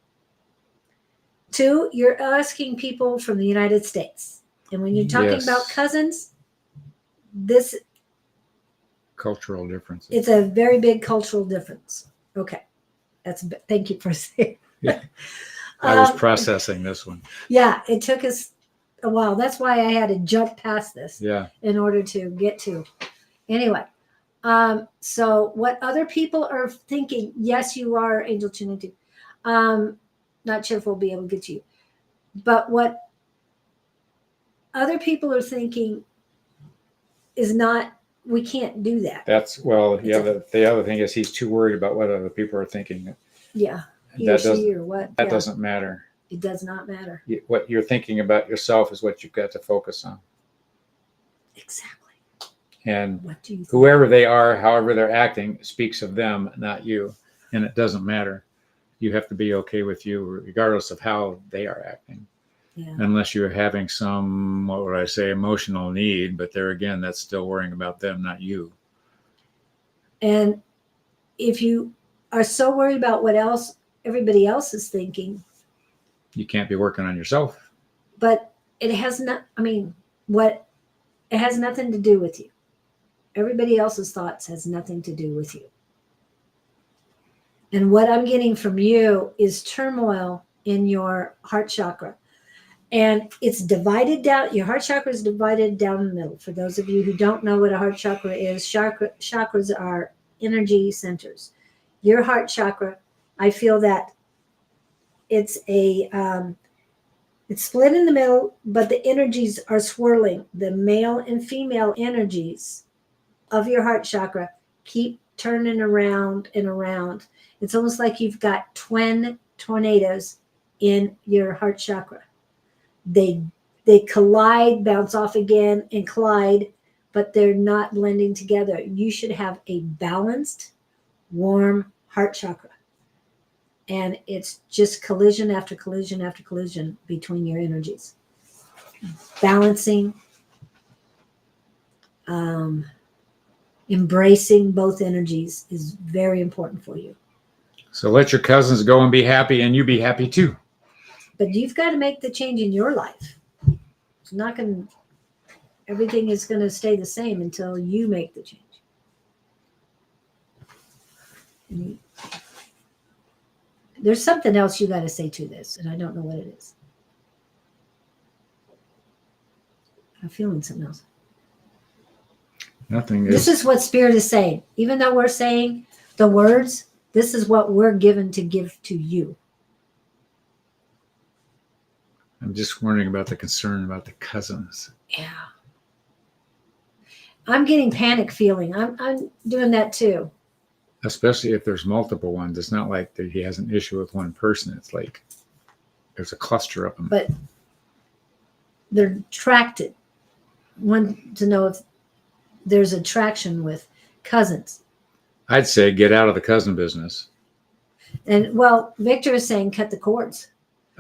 2, you're asking people from the United States. And when you're talking about Yes. cousins, this Cultural differences. it's a very big cultural difference. Okay. Thank you for saying. Yeah. I was Um, processing this one. Yeah, it took us a while. That's why I had to jump past this Yeah. in order to get to. Anyway, so what other people are thinking, yes, you are Angel Trinity. Not sure if we'll be able to get to you. But what other people are thinking is not, we can't do that. That's well. Yeah. The other thing is he's too worried about what other people are thinking. Yeah. He or That she doesn't. or what. That Yeah, doesn't matter. it does not matter. What you're thinking about yourself is what you've got to focus on. Exactly. And What do you think? whoever they are, however they're acting, speaks of them, not you. And it doesn't matter. You have to be okay with you, regardless of how they are acting. Yeah. Unless you're having some, what would I say, emotional need. But there again, that's still worrying about them, not you. And if you are so worried about what else everybody else is thinking, You can't be working on yourself. but it has not, I mean, what it has nothing to do with you. Everybody else's thoughts has nothing to do with you. And what I'm getting from you is turmoil in your heart chakra. And it's divided down, your heart chakra is divided down the middle. For those of you who don't know what a heart chakra is, chakras are energy centers. Your heart chakra, I feel that it's it's split in the middle, but the energies are swirling. The male and female energies of your heart chakra keep turning around and around. It's almost like you've got twin tornadoes in your heart chakra. They collide, bounce off again, and collide, but they're not blending together. You should have a balanced, warm heart chakra. And it's just collision after collision after collision between your energies. Balancing, embracing both energies is very important for you. So let your cousins go and be happy, and you be happy too. But you've got to make the change in your life. It's not going to, everything is going to stay the same until you make the change. There's something else you got to say to this, and I don't know what it is. I'm feeling something else. Nothing is. This is what Spirit is saying. Even though we're saying the words, this is what we're given to give to you. I'm just wondering about the concern about the cousins. Yeah. I'm getting panic feeling. I'm doing that too. Especially if there's multiple ones. It's not like that he has an issue with one person. It's like there's a cluster of them. But they're attracted. Want to know if there's attraction with cousins. I'd say get out of the cousin business. And well, Victor is saying cut the cords.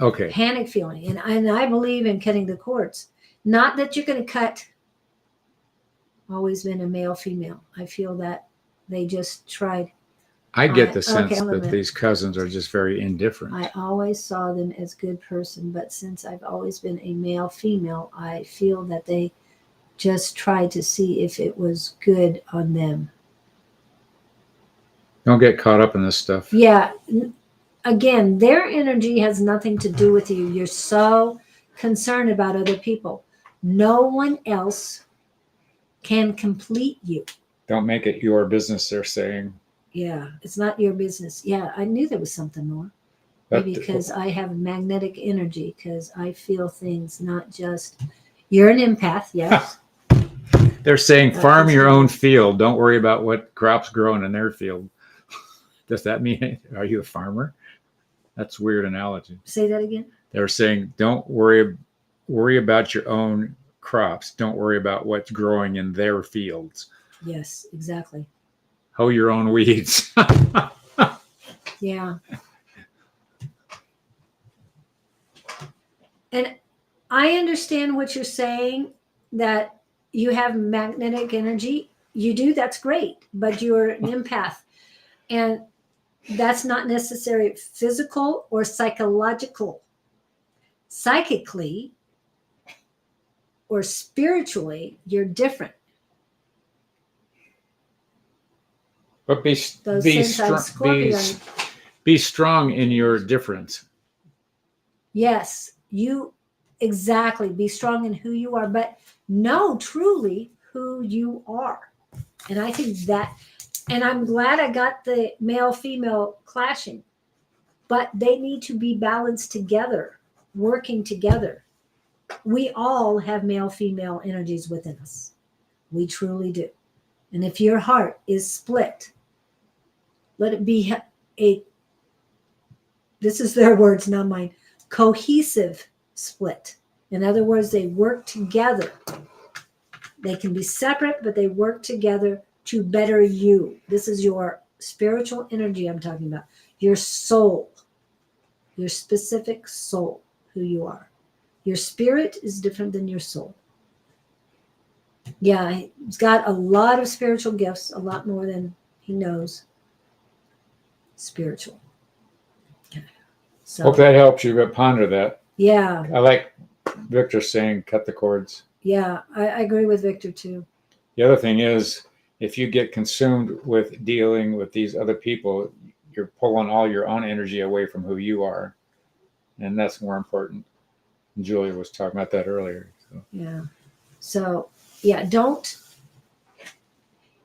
Okay. Panic feeling. And I believe in cutting the cords. Not that you're going to cut. Always been a male female. I feel that they just tried. I get the sense hold on a that minute. these cousins are just very indifferent. I always saw them as good person, but since I've always been a male female, I feel that they just tried to see if it was good on them. Don't get caught up in this stuff. Yeah. Again, their energy has nothing to do with you. You're so concerned about other people. No one else can complete you. Don't make it your business, they're saying. Yeah, it's not your business. Yeah, I knew there was something more. Maybe because I have magnetic energy, because I feel things, not just. You're an empath, yes. They're saying farm your own field. Don't worry about what crops growing in their field. Does that mean, are you a farmer? That's a weird analogy. Say that again. They're saying don't worry about your own crops. Don't worry about what's growing in their fields. Yes, exactly. Hoe your own weeds. Yeah. And I understand what you're saying, that you have magnetic energy. You do, that's great, but you're an empath. And that's not necessarily physical or psychological. Psychically or spiritually, you're different. But Those be same signs, strong. Scorpio. Be strong in your difference. Yes, you exactly be strong in who you are, but know truly who you are. And I think that, and I'm glad I got the male female clashing, but they need to be balanced together, working together. We all have male female energies within us. We truly do. And if your heart is split, let it be a, this is their words, not mine, cohesive split. In other words, they work together. They can be separate, but they work together to better you. This is your spiritual energy I'm talking about, your soul, your specific soul, who you are. Your spirit is different than your soul. Yeah, he's got a lot of spiritual gifts, a lot more than he knows. Spiritual. Okay. So, Hope that helps you, but ponder that. yeah, I like Victor saying, cut the cords. yeah, I agree with Victor too. The other thing is, if you get consumed with dealing with these other people, you're pulling all your own energy away from who you are. And that's more important. Julia was talking about that earlier. So. Yeah. So, yeah, don't.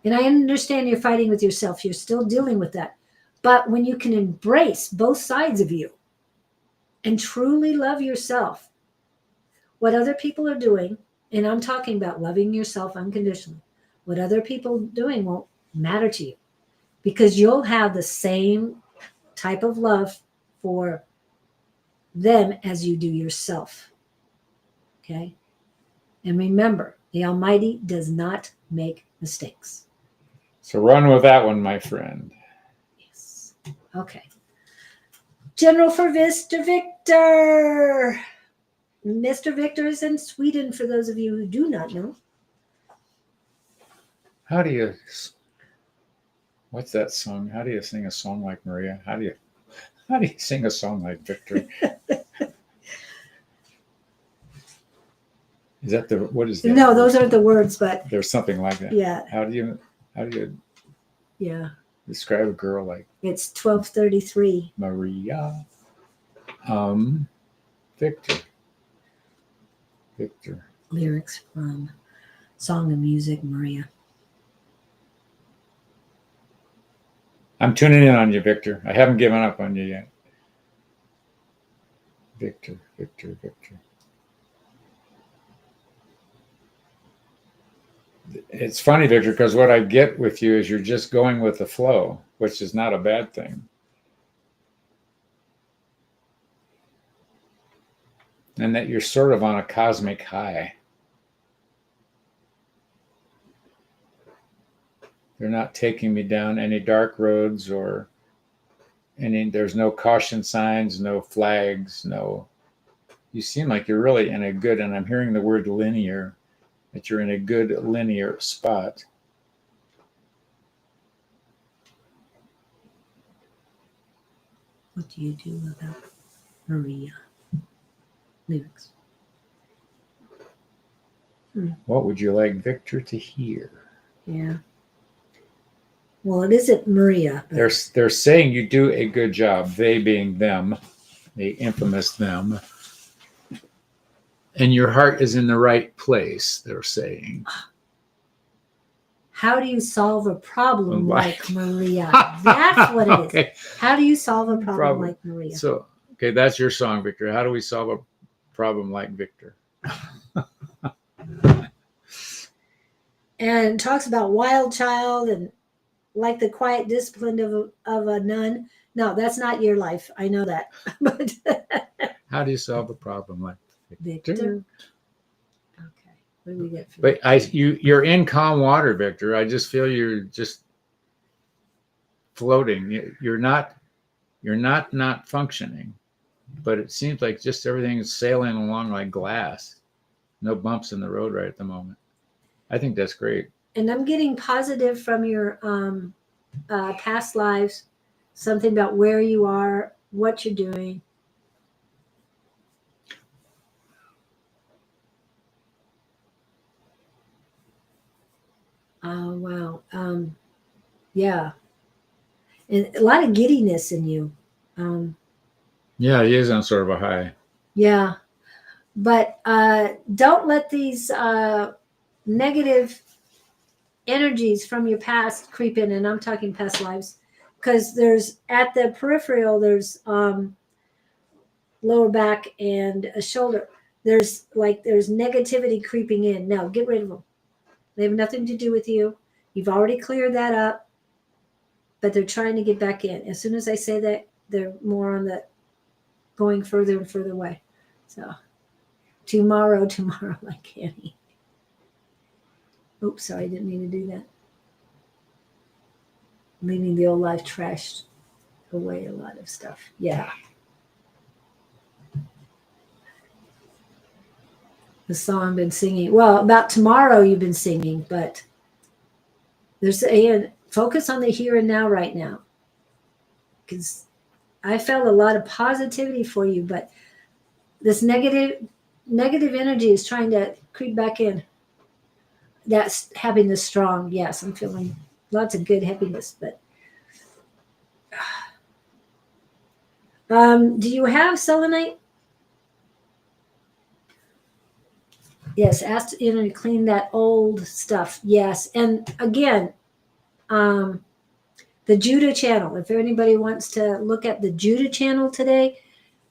And I understand you're fighting with yourself. You're still dealing with that. But when you can embrace both sides of you and truly love yourself, what other people are doing, and I'm talking about loving yourself unconditionally, what other people are doing won't matter to you because you'll have the same type of love for them as you do yourself. Okay? And remember, the Almighty does not make mistakes. So run with that one, my friend. Yes. Okay. General for Mr. Victor. Mr. Victor is in Sweden, for those of you who do not know. How do you, what's that song? How do you sing a song like Maria? How do you sing a song like Victor? Is that what is that? No, those aren't the words, but there's something like that. yeah. How do you Yeah. describe a girl like It's 12:33. Maria? Victor. Lyrics from Song of Music, Maria. I'm tuning in on you, Victor. I haven't given up on you yet. Victor. It's funny, Victor, because what I get with you is you're just going with the flow, which is not a bad thing. And that you're sort of on a cosmic high. They're not taking me down any dark roads or there's no caution signs, no flags, you seem like you're really in a good, and I'm hearing the word linear, that you're in a good linear spot. What do you do about Maria? Lyrics. What would you like Victor to hear? Yeah. Well, it isn't Maria. But They're saying you do a good job, they being them, the infamous them. And your heart is in the right place, they're saying. how do you solve a problem like Maria? That's what it is. How do you solve a problem like Maria? So, okay, that's your song, Victor. How do we solve a problem like Victor? And talks about wild child and like the quiet discipline of a nun. No, that's not your life. I know that. But how do you solve a problem like Victor? Okay. What do we get? But you're in calm water, Victor. I just feel you're just floating. You're not functioning, but it seems like just everything is sailing along like glass. No bumps in the road right at the moment. I think that's great. And I'm getting positive from your past lives, something about where you are, what you're doing. Oh, wow. Yeah. And a lot of giddiness in you. Yeah, he is on sort of a high. Yeah. But don't let these negative energies from your past creep in. And I'm talking past lives. Because there's at the peripheral, there's lower back and a shoulder. There's negativity creeping in. No, get rid of them. They have nothing to do with you. You've already cleared that up, but they're trying to get back in. As soon as I say that, they're more on the going further and further away. So tomorrow, like Annie. Oops, sorry, I didn't mean to do that. Leaving the old life trashed away a lot of stuff. Yeah. The song I've been singing. Well, about tomorrow you've been singing, but there's focus on the here and now right now. Because I felt a lot of positivity for you, but this negative energy is trying to creep back in. That's happiness strong. Yes, I'm feeling lots of good happiness, but do you have selenite? Yes, ask to clean that old stuff. Yes, and again, the Judah channel. If anybody wants to look at the Judah channel today,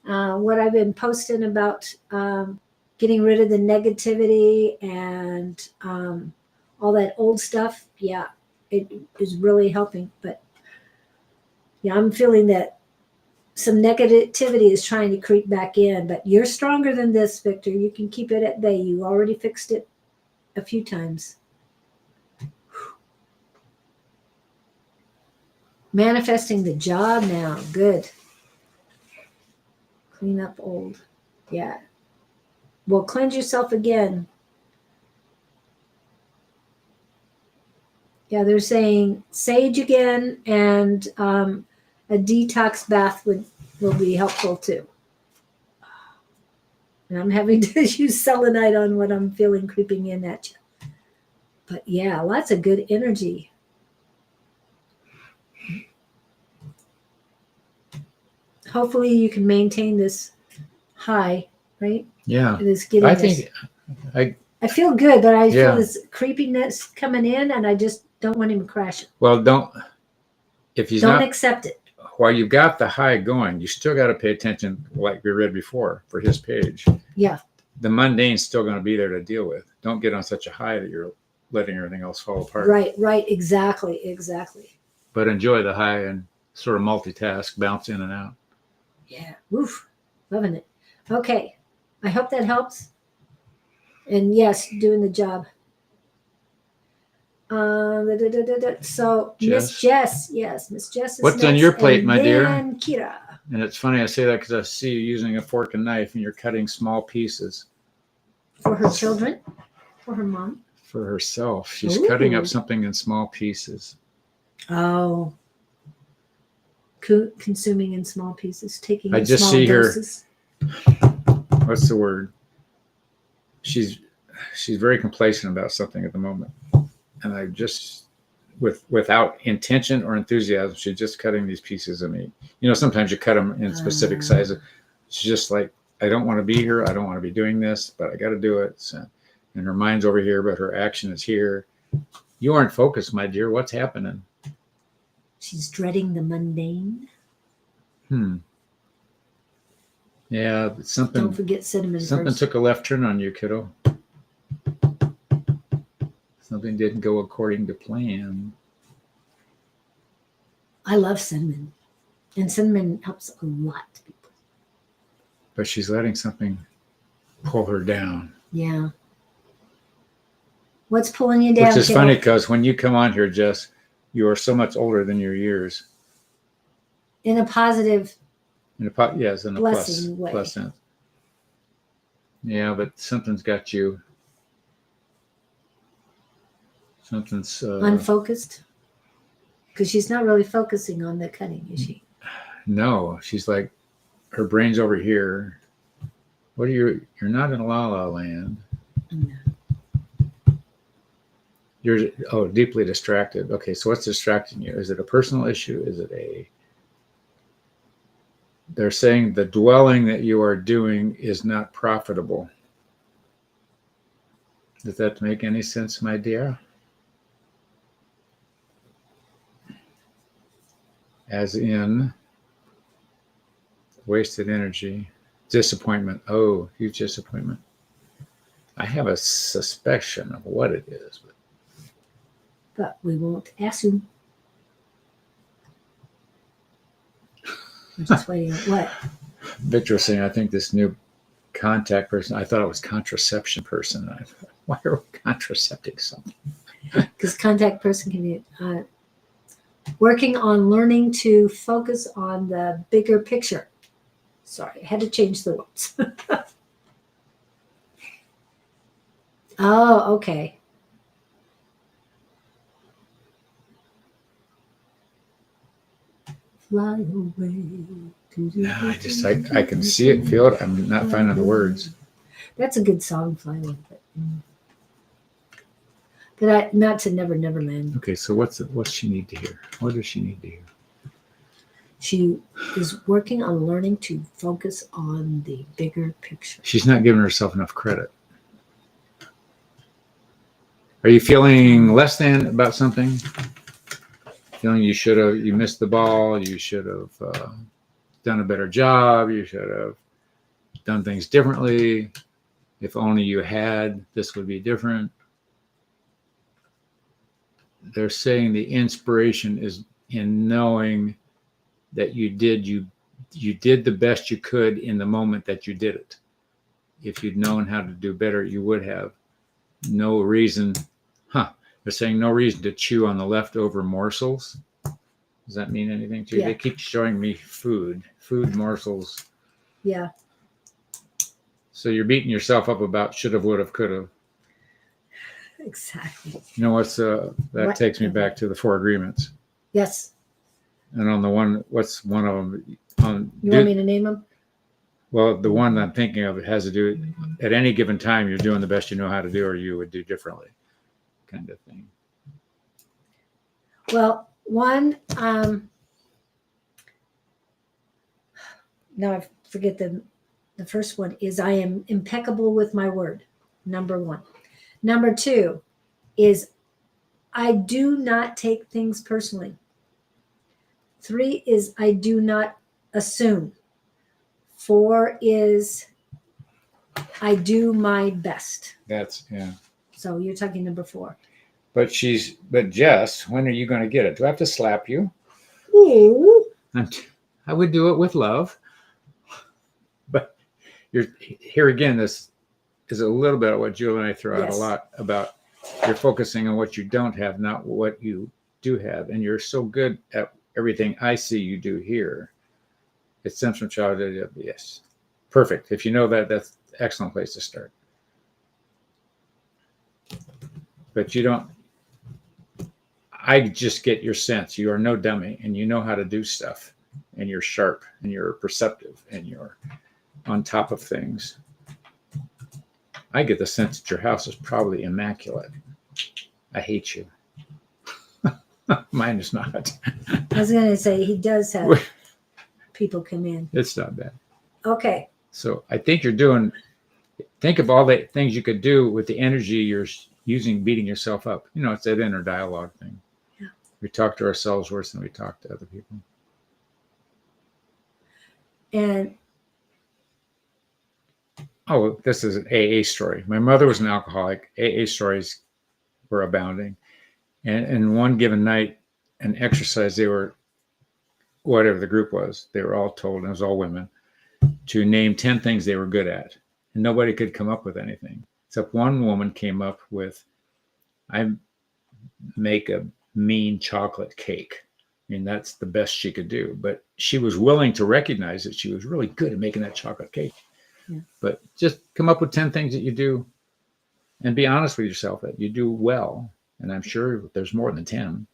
what I've been posting about getting rid of the negativity and all that old stuff, yeah, it is really helping. But yeah, I'm feeling that some negativity is trying to creep back in, but you're stronger than this, Victor. You can keep it at bay. You already fixed it a few times. Manifesting the job now. Good. Clean up old. Yeah. Well, cleanse yourself again. Yeah, they're saying sage again, and a detox bath will be helpful too. And I'm having to use selenite on what I'm feeling creeping in at you. But yeah, lots of good energy. Hopefully you can maintain this high, right? Yeah. This I giddiness. think I feel good, but I Yeah. feel this creepiness coming in, and I just don't want him to crash it. well, if he's Don't not, accept it. while you've got the high going, you still got to pay attention, like we read before for his page. Yeah. The mundane's still going to be there to deal with. Don't get on such a high that you're letting everything else fall apart. Right. Exactly. But enjoy the high and sort of multitask, bounce in and out. Yeah. Woof. Loving it. Okay. I hope that helps. And yes, doing the job. So Miss Jess, yes, Miss Jess is What's next, on your plate, and my dear? then Kira. And it's funny I say that because I see you using a fork and knife and you're cutting small pieces. For her children? For her mom? For herself. She's Ooh. cutting up something in small pieces. Oh. Consuming in small pieces, taking I in just small see her- doses. What's the word? She's very complacent about something at the moment. And I just, without intention or enthusiasm, she's just cutting these pieces of meat. You know, sometimes you cut them in specific sizes. She's just like, I don't want to be here. I don't want to be doing this, but I got to do it. So, and her mind's over here, but her action is here. You aren't focused, my dear. What's happening? She's dreading the mundane. Yeah, Don't something forget cinnamon first. took a left turn on you, kiddo. Something didn't go according to plan. I love cinnamon. And cinnamon helps a lot to people. But she's letting something pull her down. Yeah. What's pulling you down? Which is kiddo? funny because when you come on here, Jess, you are so much older than your years. In a positive. In a plus way. sense. Yeah, but something's got you. Something's Unfocused? Because she's not really focusing on the cutting, is she? No, she's like, her brain's over here. You're not in La La Land. No. You're deeply distracted. Okay, so what's distracting you? Is it a personal issue? Is it a? They're saying the dwelling that you are doing is not profitable. Does that make any sense, my dear? As in wasted energy, disappointment. Oh, huge disappointment. I have a suspicion of what it is. But we won't assume. I'm just waiting on what? Victor was saying, I think this new contact person, I thought it was contraception person. I thought, why are we contracepting something? Because contact person can be working on learning to focus on the bigger picture. Sorry, I had to change the words. Oh, okay. Fly away. I just, I can see it, feel it. I'm not finding the words. That's a good song, Fly Away. But not to Never Neverland. Okay, so what's she need to hear? What does she need to hear? She is working on learning to focus on the bigger picture. She's not giving herself enough credit. Are you feeling less than about something? Feeling you missed the ball, you should have done a better job, you should have done things differently. If only you had, this would be different. They're saying the inspiration is in knowing that you did the best you could in the moment that you did it. If you'd known how to do better, you would have. No reason, they're saying no reason to chew on the leftover morsels. Does that mean anything to you? Yeah. They keep showing me food morsels. Yeah. So you're beating yourself up about should have, would have, could have. Exactly. You know what's that What? takes me back to the 4 agreements. Yes. And on the one, what's one of them? You want me to name them? Well, the one I'm thinking of, it has to do at any given time, you're doing the best you know how to do, or you would do differently, kind of thing. Well, one, now I forget the first one is I am impeccable with my word. Number 1. Number 2 is I do not take things personally. 3 is I do not assume. 4 is I do my best. That's, yeah. So you're talking number 4. But Jess, when are you going to get it? Do I have to slap you? Ooh. I would do it with love. But you're here again, this is a little bit of what Julie and I throw out Yes. a lot about. You're focusing on what you don't have, not what you do have. And you're so good at everything I see you do here. It stems from childhood. Yes. Perfect. If you know that, that's an excellent place to start. But you don't, I just get your sense. You are no dummy and you know how to do stuff and you're sharp and you're perceptive and you're on top of things. I get the sense that your house is probably immaculate. I hate you. Mine is not. I was going to say he does have people come in. It's not bad. Okay. So I think think of all the things you could do with the energy you're using, beating yourself up. You know, it's that inner dialogue thing. Yeah. We talk to ourselves worse than we talk to other people. And oh, this is an AA story. My mother was an alcoholic. AA stories were abounding. And one given night, an exercise, they were, whatever the group was, they were all told, and it was all women, to name 10 things they were good at. And nobody could come up with anything. Except one woman came up with, I make a mean chocolate cake. I mean, that's the best she could do. But she was willing to recognize that she was really good at making that chocolate cake. Yeah. But just come up with 10 things that you do and be honest with yourself that you do well. And I'm sure there's more than 10.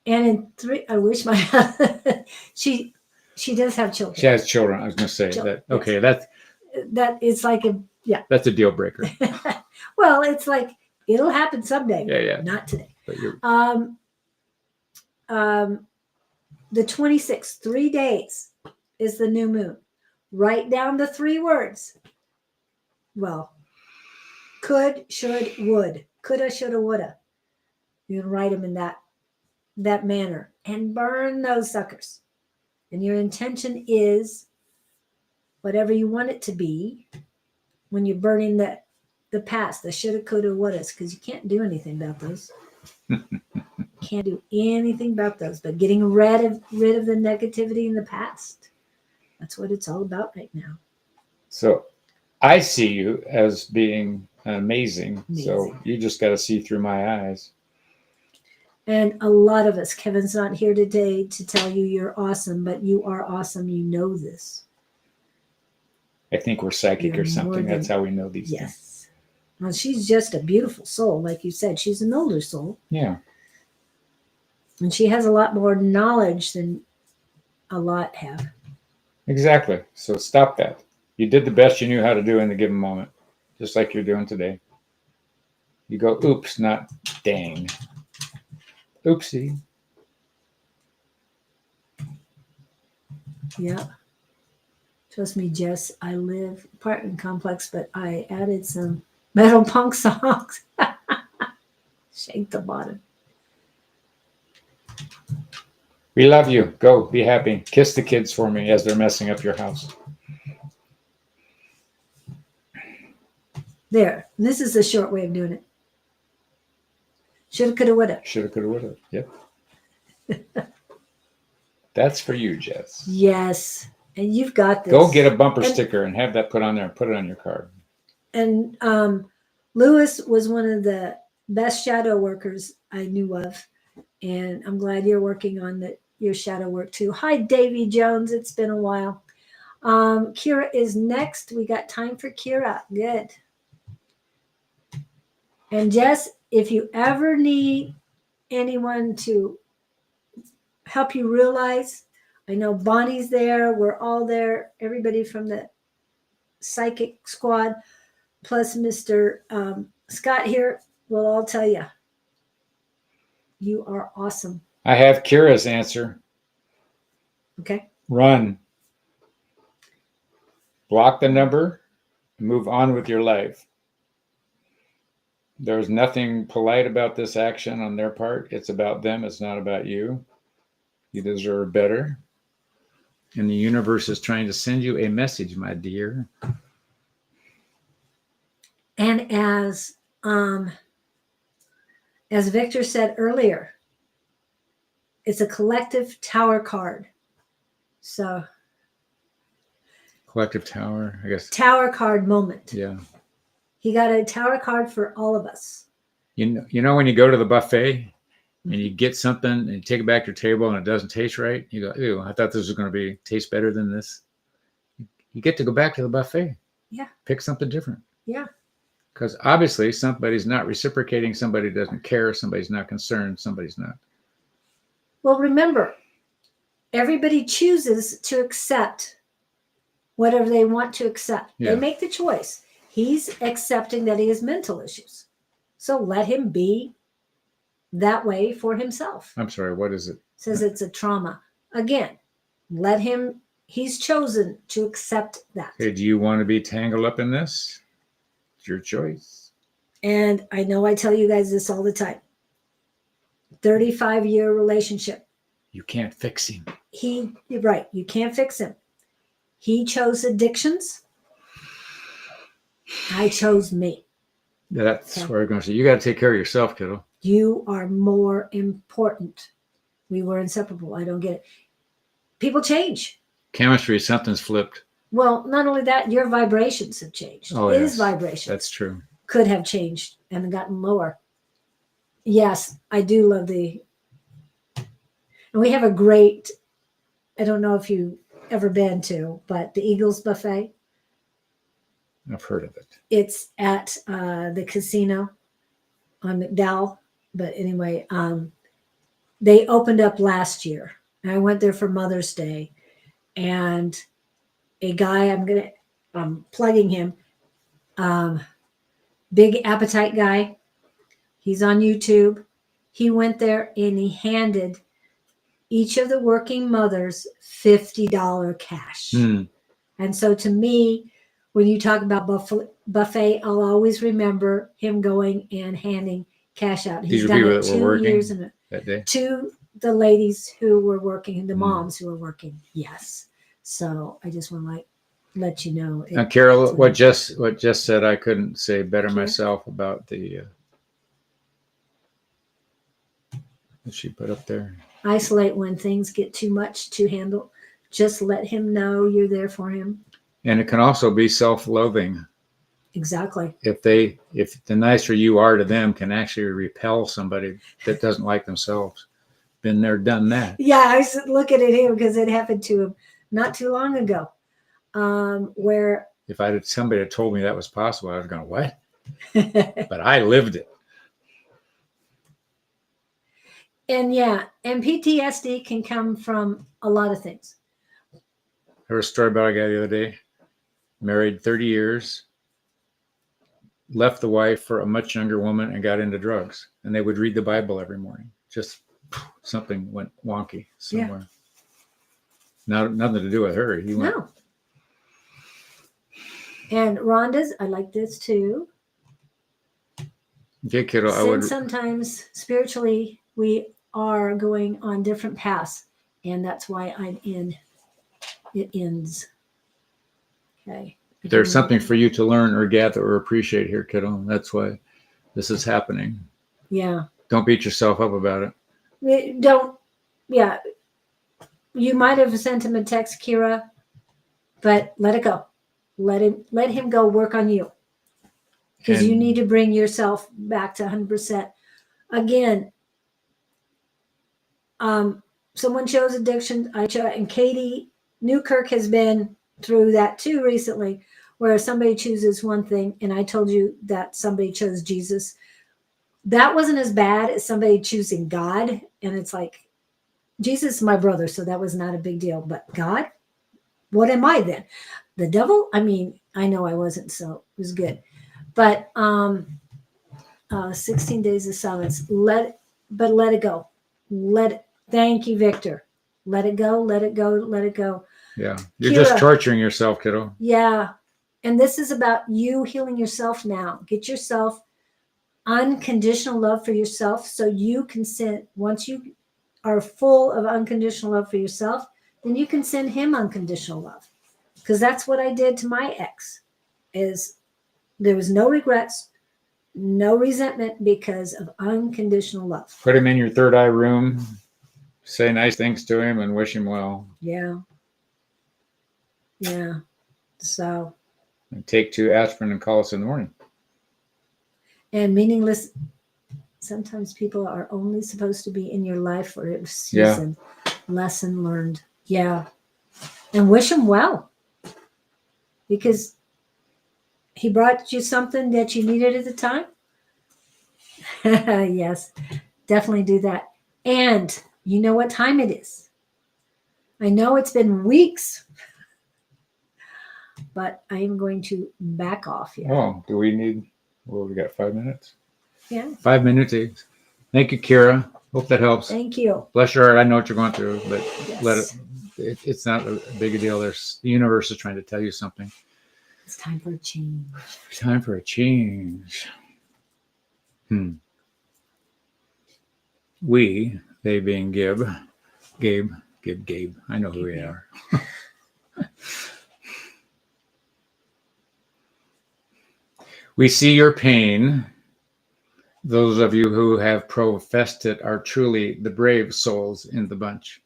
And in 3, I wish my she does have children. She has children. I was going to say Children, that. Okay, that is like that's a deal breaker. well, it's like It'll happen someday. Yeah, yeah. Not today. But you're Um, the 26th, 3 days is the new moon. Write down the 3 words. Well, could, should, would. Coulda, shoulda, woulda. You can write them in that manner and burn those suckers. And your intention is whatever you want it to be when you're burning the past, the shoulda, coulda, wouldas, because you can't do anything about those. Can't do anything about those, but getting rid of the negativity in the past. That's what it's all about right now. so I see you as being amazing. So Amazing. you just got to see through my eyes. And a lot of us, Kevin's not here today to tell you you're awesome, but you are awesome. You know this. I think we're psychic You're or something. more That's than- how we know these things. Yes. Well, she's just a beautiful soul. Like you said, she's an older soul. Yeah. And she has a lot more knowledge than a lot have. Exactly. So stop that. You did the best you knew how to do in the given moment, just like you're doing today. You go, oops, not dang. Oopsie. Yeah. Trust me, Jess, I live apartment complex, but I added some metal punk songs. Shake the bottom. We love you. Go, be happy. Kiss the kids for me as they're messing up your house. There. This is the short way of doing it. Shoulda, coulda, woulda. Shoulda, coulda, woulda. Yep. That's for you, Jess. Yes. And you've got this. Go get a bumper And- sticker and have that put on there and put it on your card. And Lewis was one of the best shadow workers I knew of. And I'm glad you're working on your shadow work too. Hi, Davy Jones. It's been a while. Kira is next. We got time for Kira. Good. And Jess, if you ever need anyone to help you realize, I know Bonnie's there. We're all there. Everybody from the psychic squad, plus Mr. Scott here, will all tell you. You are awesome. I have Kira's answer. Okay. Run. Block the number and move on with your life. There's nothing polite about this action on their part. It's about them. It's not about you. You deserve better. And the universe is trying to send you a message, my dear. And as Victor said earlier, it's a collective tower card. So Collective Tower, I guess. tower card moment. Yeah. He got a tower card for all of us. You know when you go to the buffet and you get something and you take it back to your table and it doesn't taste right, you go, ew, I thought this was going to taste better than this. You get to go back to the buffet. Yeah. Pick something different. Yeah. Because obviously somebody's not reciprocating, somebody doesn't care, somebody's not concerned, somebody's not. Well, remember, everybody chooses to accept whatever they want to accept. Yeah. They make the choice. He's accepting that he has mental issues. So let him be that way for himself. I'm sorry, what is it? Says it's a trauma. Again, let him, he's chosen to accept that. Hey, do you want to be tangled up in this? It's your choice. And I know I tell you guys this all the time. 35-year relationship. You can't fix him. You're right, you can't fix him. He chose addictions. I chose me. That's Okay. where I'm going to say, you got to take care of yourself, kiddo. You are more important. We were inseparable. I don't get it. People change. Chemistry, something's flipped. Well, not only that, your vibrations have changed. Oh, His yes. vibrations That's true. could have changed and gotten lower. Yes, I do love and we have a great, I don't know if you've ever been to, but the Eagles Buffet. I've heard of it. It's at the casino on McDowell. But anyway, they opened up last year. And I went there for Mother's Day. And a guy, I'm plugging him, big appetite guy, He's on YouTube. He went there and he handed each of the working mothers $50 cash. And so to me, when you talk about buffet, I'll always remember him going and handing cash out. These He's are done people it that were 2 working years that day. to the ladies who were working, the moms who were working. Yes. So I just want to let you know. Now, Carol, what Jess said, I couldn't say better Sure. myself about the that she put up there. Isolate when things get too much to handle. Just let him know you're there for him. And it can also be self-loathing. Exactly. If the nicer you are to them can actually repel somebody that doesn't like themselves. Been there, done that. Yeah, I was looking at him because it happened to him not too long ago. Where If somebody had told me that was possible, I was going, what? But I lived it. and PTSD can come from a lot of things. I heard a story about a guy the other day, married 30 years, left the wife for a much younger woman and got into drugs. And they would read the Bible every morning. Just something went wonky somewhere. Nothing to do with her. He went. No. And Rhonda's, I like this too. Okay, kiddo, Since sometimes spiritually we are going on different paths, and that's why I'm in. It ends. Okay. There's something for you to learn or gather or appreciate here, kiddo. That's why this is happening. Yeah. Don't beat yourself up about it. Don't. Yeah. You might have sent him a text, Kira, but let it go. Let him go work on you. Because you need to bring yourself back to 100%. Again, someone chose addiction. And Katie Newkirk has been through that too recently, where somebody chooses one thing, and I told you that somebody chose Jesus. That wasn't as bad as somebody choosing God, and it's like, Jesus is my brother, so that was not a big deal. But God, what am I then? The devil? I mean, I know I wasn't, so it was good. But 16 days of silence. Let it go. Thank you, Victor. Let it go. Let it go. Let it go. Yeah. You're just torturing yourself, kiddo. Yeah. And this is about you healing yourself now. Get yourself unconditional love for yourself so you can send, once you are full of unconditional love for yourself, then you can send him unconditional love. Because that's what I did to my ex, is there was no regrets, no resentment, because of unconditional love. Put him in your third eye room, say nice things to him, and wish him well. Yeah. Yeah. So. And take 2 aspirin and call us in the morning. And meaningless. Sometimes people are only supposed to be in your life for a season. Yeah. Lesson learned. Yeah. And wish him well. Because he brought you something that you needed at the time. Yes, definitely do that. And you know what time it is. I know it's been weeks, but I am going to back off here. Oh, do we need, well, we got 5 minutes? Yeah. 5 minutes. Thank you, Kira. Hope that helps. Thank you. Bless your heart. I know what you're going through, but Yes. it's not a big deal. The universe is trying to tell you something. It's time for a change. Time for a change. We, they being Gabe. I know who we are. We see your pain. Those of you who have professed it are truly the brave souls in the bunch.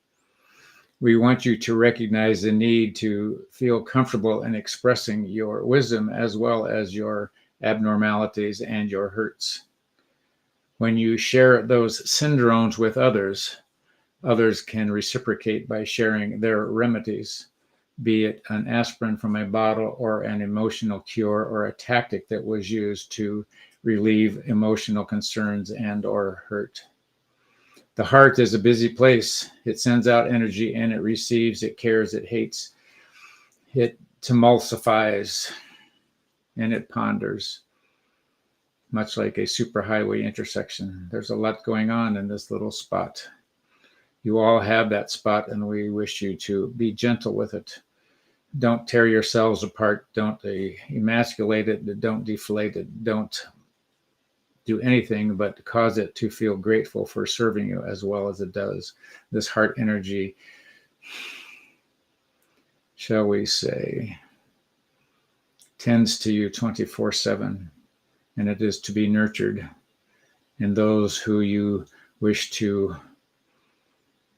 We want you to recognize the need to feel comfortable in expressing your wisdom as well as your abnormalities and your hurts. When you share those syndromes with others, others can reciprocate by sharing their remedies, be it an aspirin from a bottle or an emotional cure or a tactic that was used to relieve emotional concerns and or hurt. The heart is a busy place. It sends out energy and it receives, it cares, it hates, it emulsifies, and it ponders. much like a superhighway intersection. There's a lot going on in this little spot. You all have that spot, and we wish you to be gentle with it. Don't tear yourselves apart. Don't emasculate it. Don't deflate it. Don't do anything but cause it to feel grateful for serving you as well as it does. This heart energy, shall we say, tends to you 24/7, and it is to be nurtured. And those who you wish to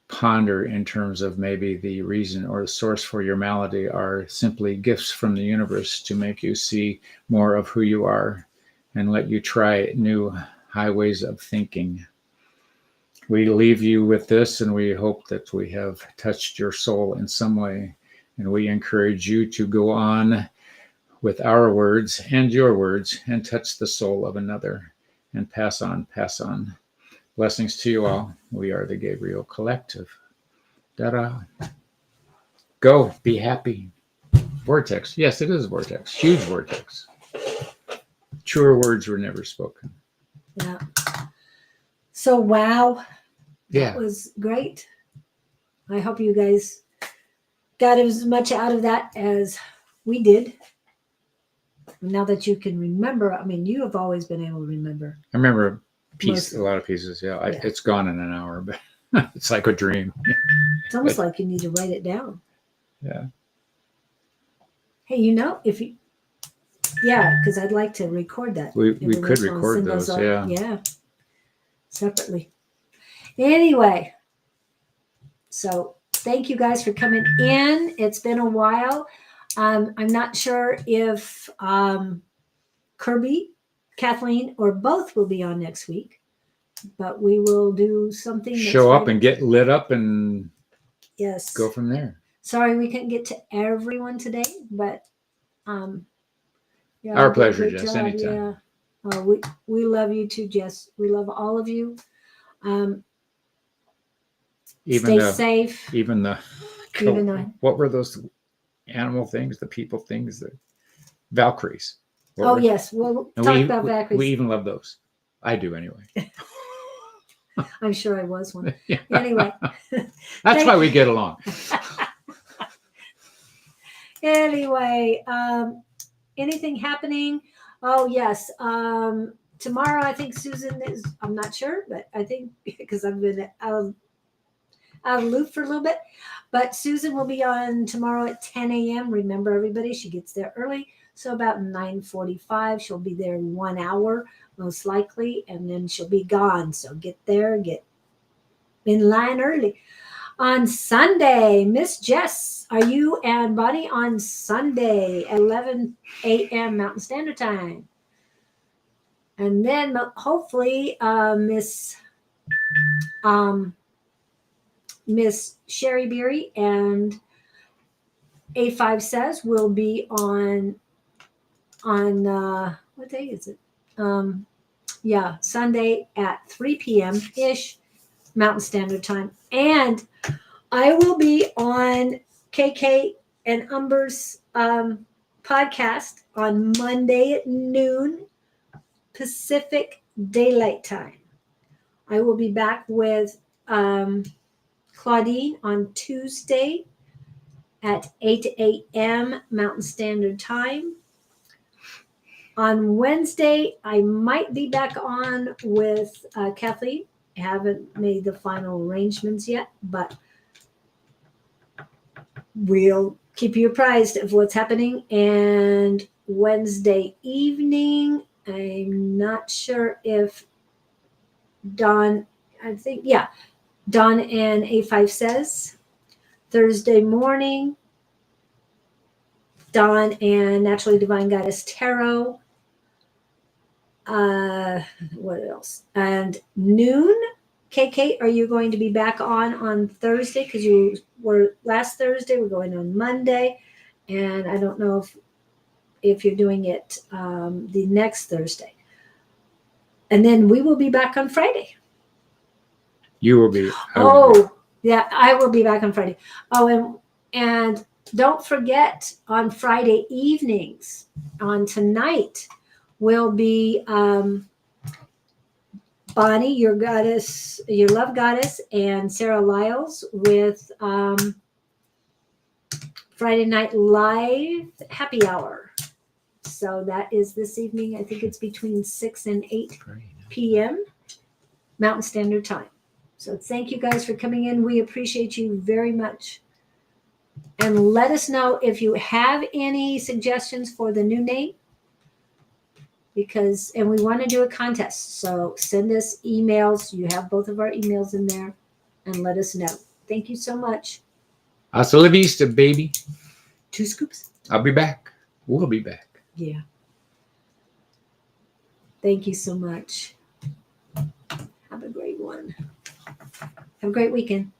ponder in terms of maybe the reason or the source for your malady are simply gifts from the universe to make you see more of who you are and let you try new highways of thinking. We leave you with this, and we hope that we have touched your soul in some way. And we encourage you to go on with our words and your words and touch the soul of another and pass on. Blessings to you all. We are the Gabriel Collective. Da-da. Go, be happy. Vortex. Yes, it is a vortex. Huge vortex. Truer words were never spoken. Yeah. So, wow. Yeah. That was great. I hope you guys got as much out of that as we did. Now that you can remember, I mean, you have always been able to remember. I remember Most a lot of pieces. Yeah. Yeah. It's gone in an hour, but it's like a dream. It's almost like you need to write it down. Yeah. Hey, you know, if you, yeah, because I'd like to record that. We Every could once in a while, record send those. out. Yeah. Yeah. Separately. Anyway, so thank you guys for coming in. It's been a while. I'm not sure if Kirby, Kathleen, or both will be on next week, but we will do something. next Show up Friday. and get lit up and Yes. go from there. Sorry we couldn't get to everyone today, but yeah, Our you did a pleasure, great Jess. job. Anytime. Yeah. We love you too, Jess. We love all of you. Stay safe. Even the what were those animal things, the people things, the Valkyries? Yes, we'll talk about Valkyries. We even love those. I do anyway. I'm sure I was one. Yeah. Anyway. That's why we get along. Anyway, anything happening? Oh, yes. Tomorrow, I think Susan is, I'm not sure, but I think because I've been out of the loop for a little bit, but Susan will be on tomorrow at 10 a.m. Remember, everybody, she gets there early. So about 9:45, she'll be there in 1 hour, most likely, and then she'll be gone. So get there, get in line early. On Sunday, Miss Jess, are you and Bonnie on Sunday at 11 a.m. Mountain Standard Time? And then hopefully Miss Sherry Beery and A5 Says will be on what day is it? Sunday at 3 p.m. ish Mountain Standard Time. And I will be on KK and Umber's podcast on Monday at noon Pacific Daylight Time. I will be back with Claudene on Tuesday at 8 a.m. Mountain Standard Time. On Wednesday, I might be back on with Kathleen. I haven't made the final arrangements yet, but we'll keep you apprised of what's happening. And Wednesday evening, I'm not sure if Don and A5 Says. Thursday morning, Don and Naturally Divine Goddess Tarot. What else? And noon, KK, are you going to be back on Thursday? Because you were last Thursday. We're going on Monday, and I don't know if you're doing it the next Thursday. And then we will be back on Friday. You will be. Yeah, I will be back on Friday. Oh, and don't forget on Friday evenings, on tonight, will be Bonnie, your goddess, your love goddess, and Sarah Lyles with Friday Night Live Happy Hour. So that is this evening. I think it's between 6 and 8 p.m. Mountain Standard Time. So thank you guys for coming in. We appreciate you very much. And let us know if you have any suggestions for the new name. And we want to do a contest. So send us emails. You have both of our emails in there, and let us know. Thank you so much. Hasta la vista, baby. 2 scoops. I'll be back. We'll be back. Yeah. Thank you so much. Have a great one. Have a great weekend.